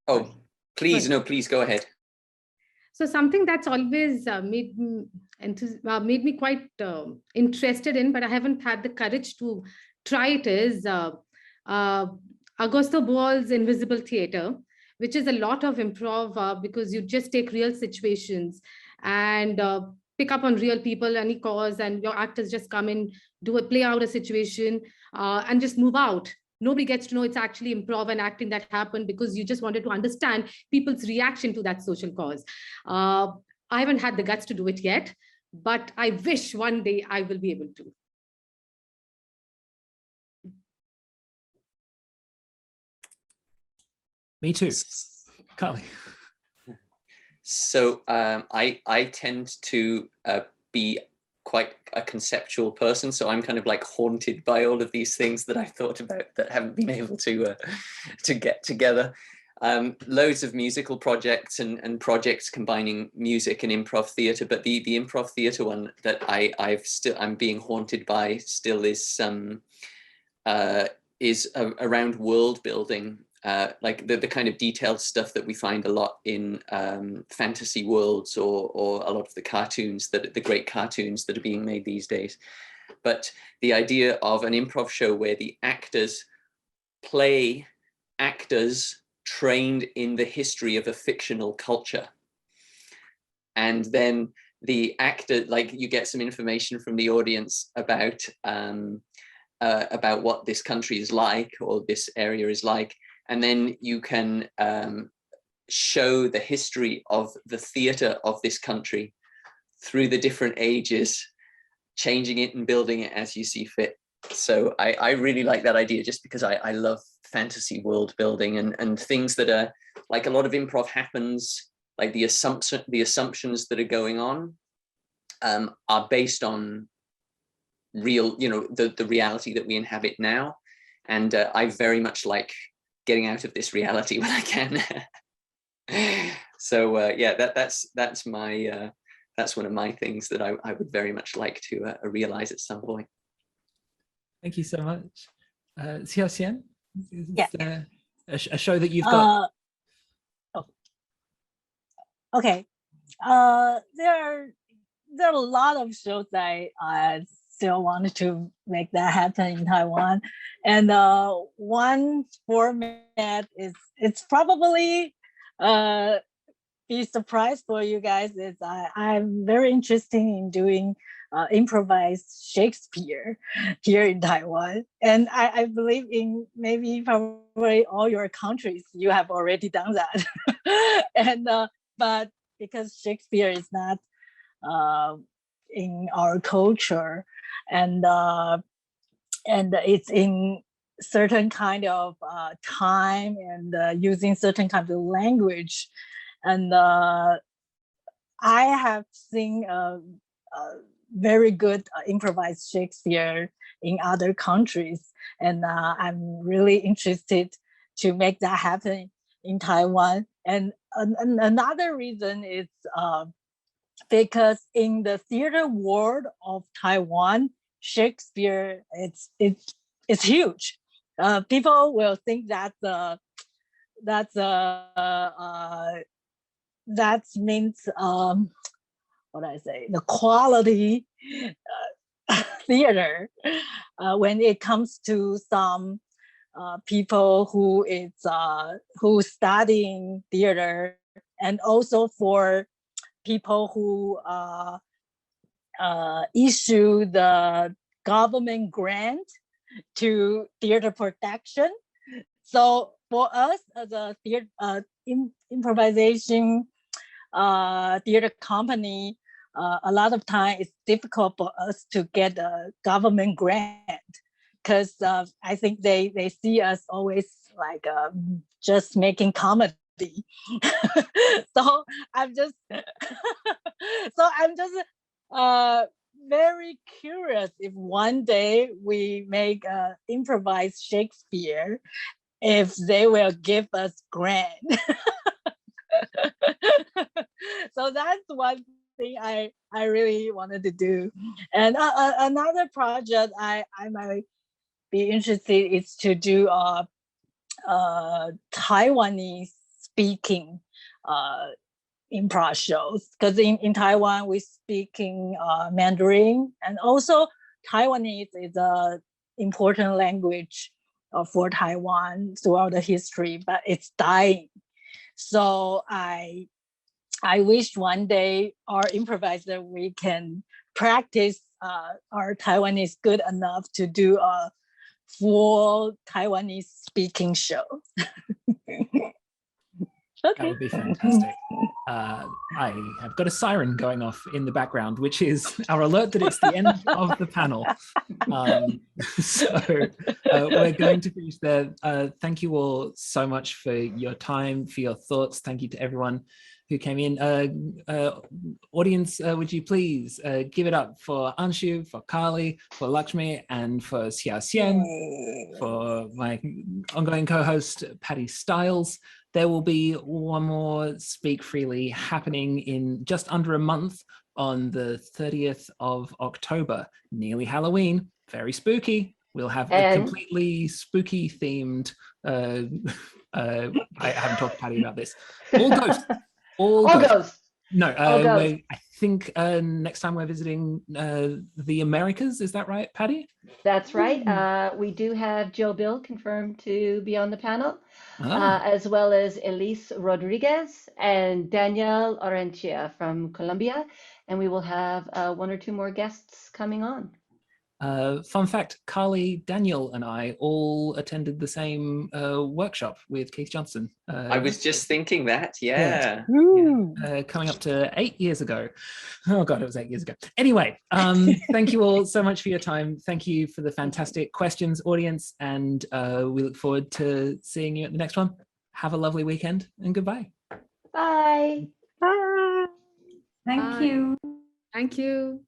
S5: So, please go ahead.
S4: So something that's always made me quite interested in, but I haven't had the courage to try it, is Augusto Boal's Invisible Theater, which is a lot of improv because you just take real situations and pick up on real people, any cause, and your actors just come in, play out a situation and just move out. Nobody gets to know it's actually improv and acting that happened, because you just wanted to understand people's reaction to that social cause. I haven't had the guts to do it yet, but I wish one day I will be able to.
S2: Me too. Carly.
S5: So I tend to be quite a conceptual person, so I'm kind of like haunted by all of these things that I thought about that haven't been able to get together. loads of musical projects and projects combining music and improv theatre, but the improv theatre one that I'm being haunted by still is around world building, like the kind of detailed stuff that we find a lot in fantasy worlds or a lot of the cartoons, the great cartoons that are being made these days. But the idea of an improv show where the actors play actors trained in the history of a fictional culture, and then the actor, like, you get some information from the audience about what this country is like or this area is like, and then you can show the history of the theatre of this country through the different ages, changing it and building it as you see fit. So I really like that idea, just because I love fantasy world building and things that are like, a lot of improv happens, like the assumptions that are going on are based on real, the reality that we inhabit now. And I very much like getting out of this reality when I can. So yeah, that's my that's one of my things that I would very much like to realize at some point.
S2: Thank you so much. Xiao-Hsien, is
S7: Yeah.
S2: there a show that you've got?
S7: Okay. There are a lot of shows that I still wanted to make that happen in Taiwan. And one format it's probably be surprised for you guys, is I'm very interested in doing improvised Shakespeare here in Taiwan. And I believe in maybe probably all your countries, you have already done that. And but because Shakespeare is not in our culture, and it's in certain kind of time and using certain kind of language, and I have seen very good improvised Shakespeare in other countries, and I'm really interested to make that happen in Taiwan. And another reason is because in the theater world of Taiwan, Shakespeare it's huge. People will think that means what I say, the quality theater when it comes to some people who studying theater, and also for people who issue the government grant to theater production. So for us as a theater improvisation theater company, a lot of time it's difficult for us to get a government grant, because I think they see us always like just making comedy. So I'm just very curious if one day we make improvised Shakespeare, if they will give us grant. So that's one thing I really wanted to do. And another project I might be interested is to do Taiwanese speaking improv shows, because in Taiwan we speaking Mandarin, and also Taiwanese is a important language for Taiwan throughout the history, but it's dying. So I wish one day our improviser, we can practice our Taiwanese good enough to do a full Taiwanese speaking show. Okay.
S2: That would be fantastic. I have got a siren going off in the background, which is our alert that it's the end of the panel. So we're going to finish there. Thank you all so much for your time, for your thoughts. Thank you to everyone who came in. Audience, would you please give it up for Anshu, for Carly, for Laxmi, and for Xiao-Hsien, for my ongoing co-host, Patti Stiles. There will be one more Speak Freely happening in just under a month on the 30th of October, nearly Halloween, very spooky. We'll have a completely spooky themed, I haven't talked to Patti about this, all ghosts. All ghosts. No, I think next time we're visiting the Americas, is that right, Patti?
S3: That's right. We do have Joe Bill confirmed to be on the panel, as well as Elise Rodriguez and Danielle Orentia from Colombia. And we will have 1 or 2 more guests coming on.
S2: Fun fact, Carly, Daniel, and I all attended the same workshop with Keith Johnson.
S5: I was just thinking that, yeah.
S2: Coming up to 8 years ago. Oh God, it was 8 years ago. Anyway, thank you all so much for your time. Thank you for the fantastic questions, audience, and we look forward to seeing you at the next one. Have a lovely weekend and goodbye.
S3: Bye.
S6: Bye. Thank you.
S4: Thank you.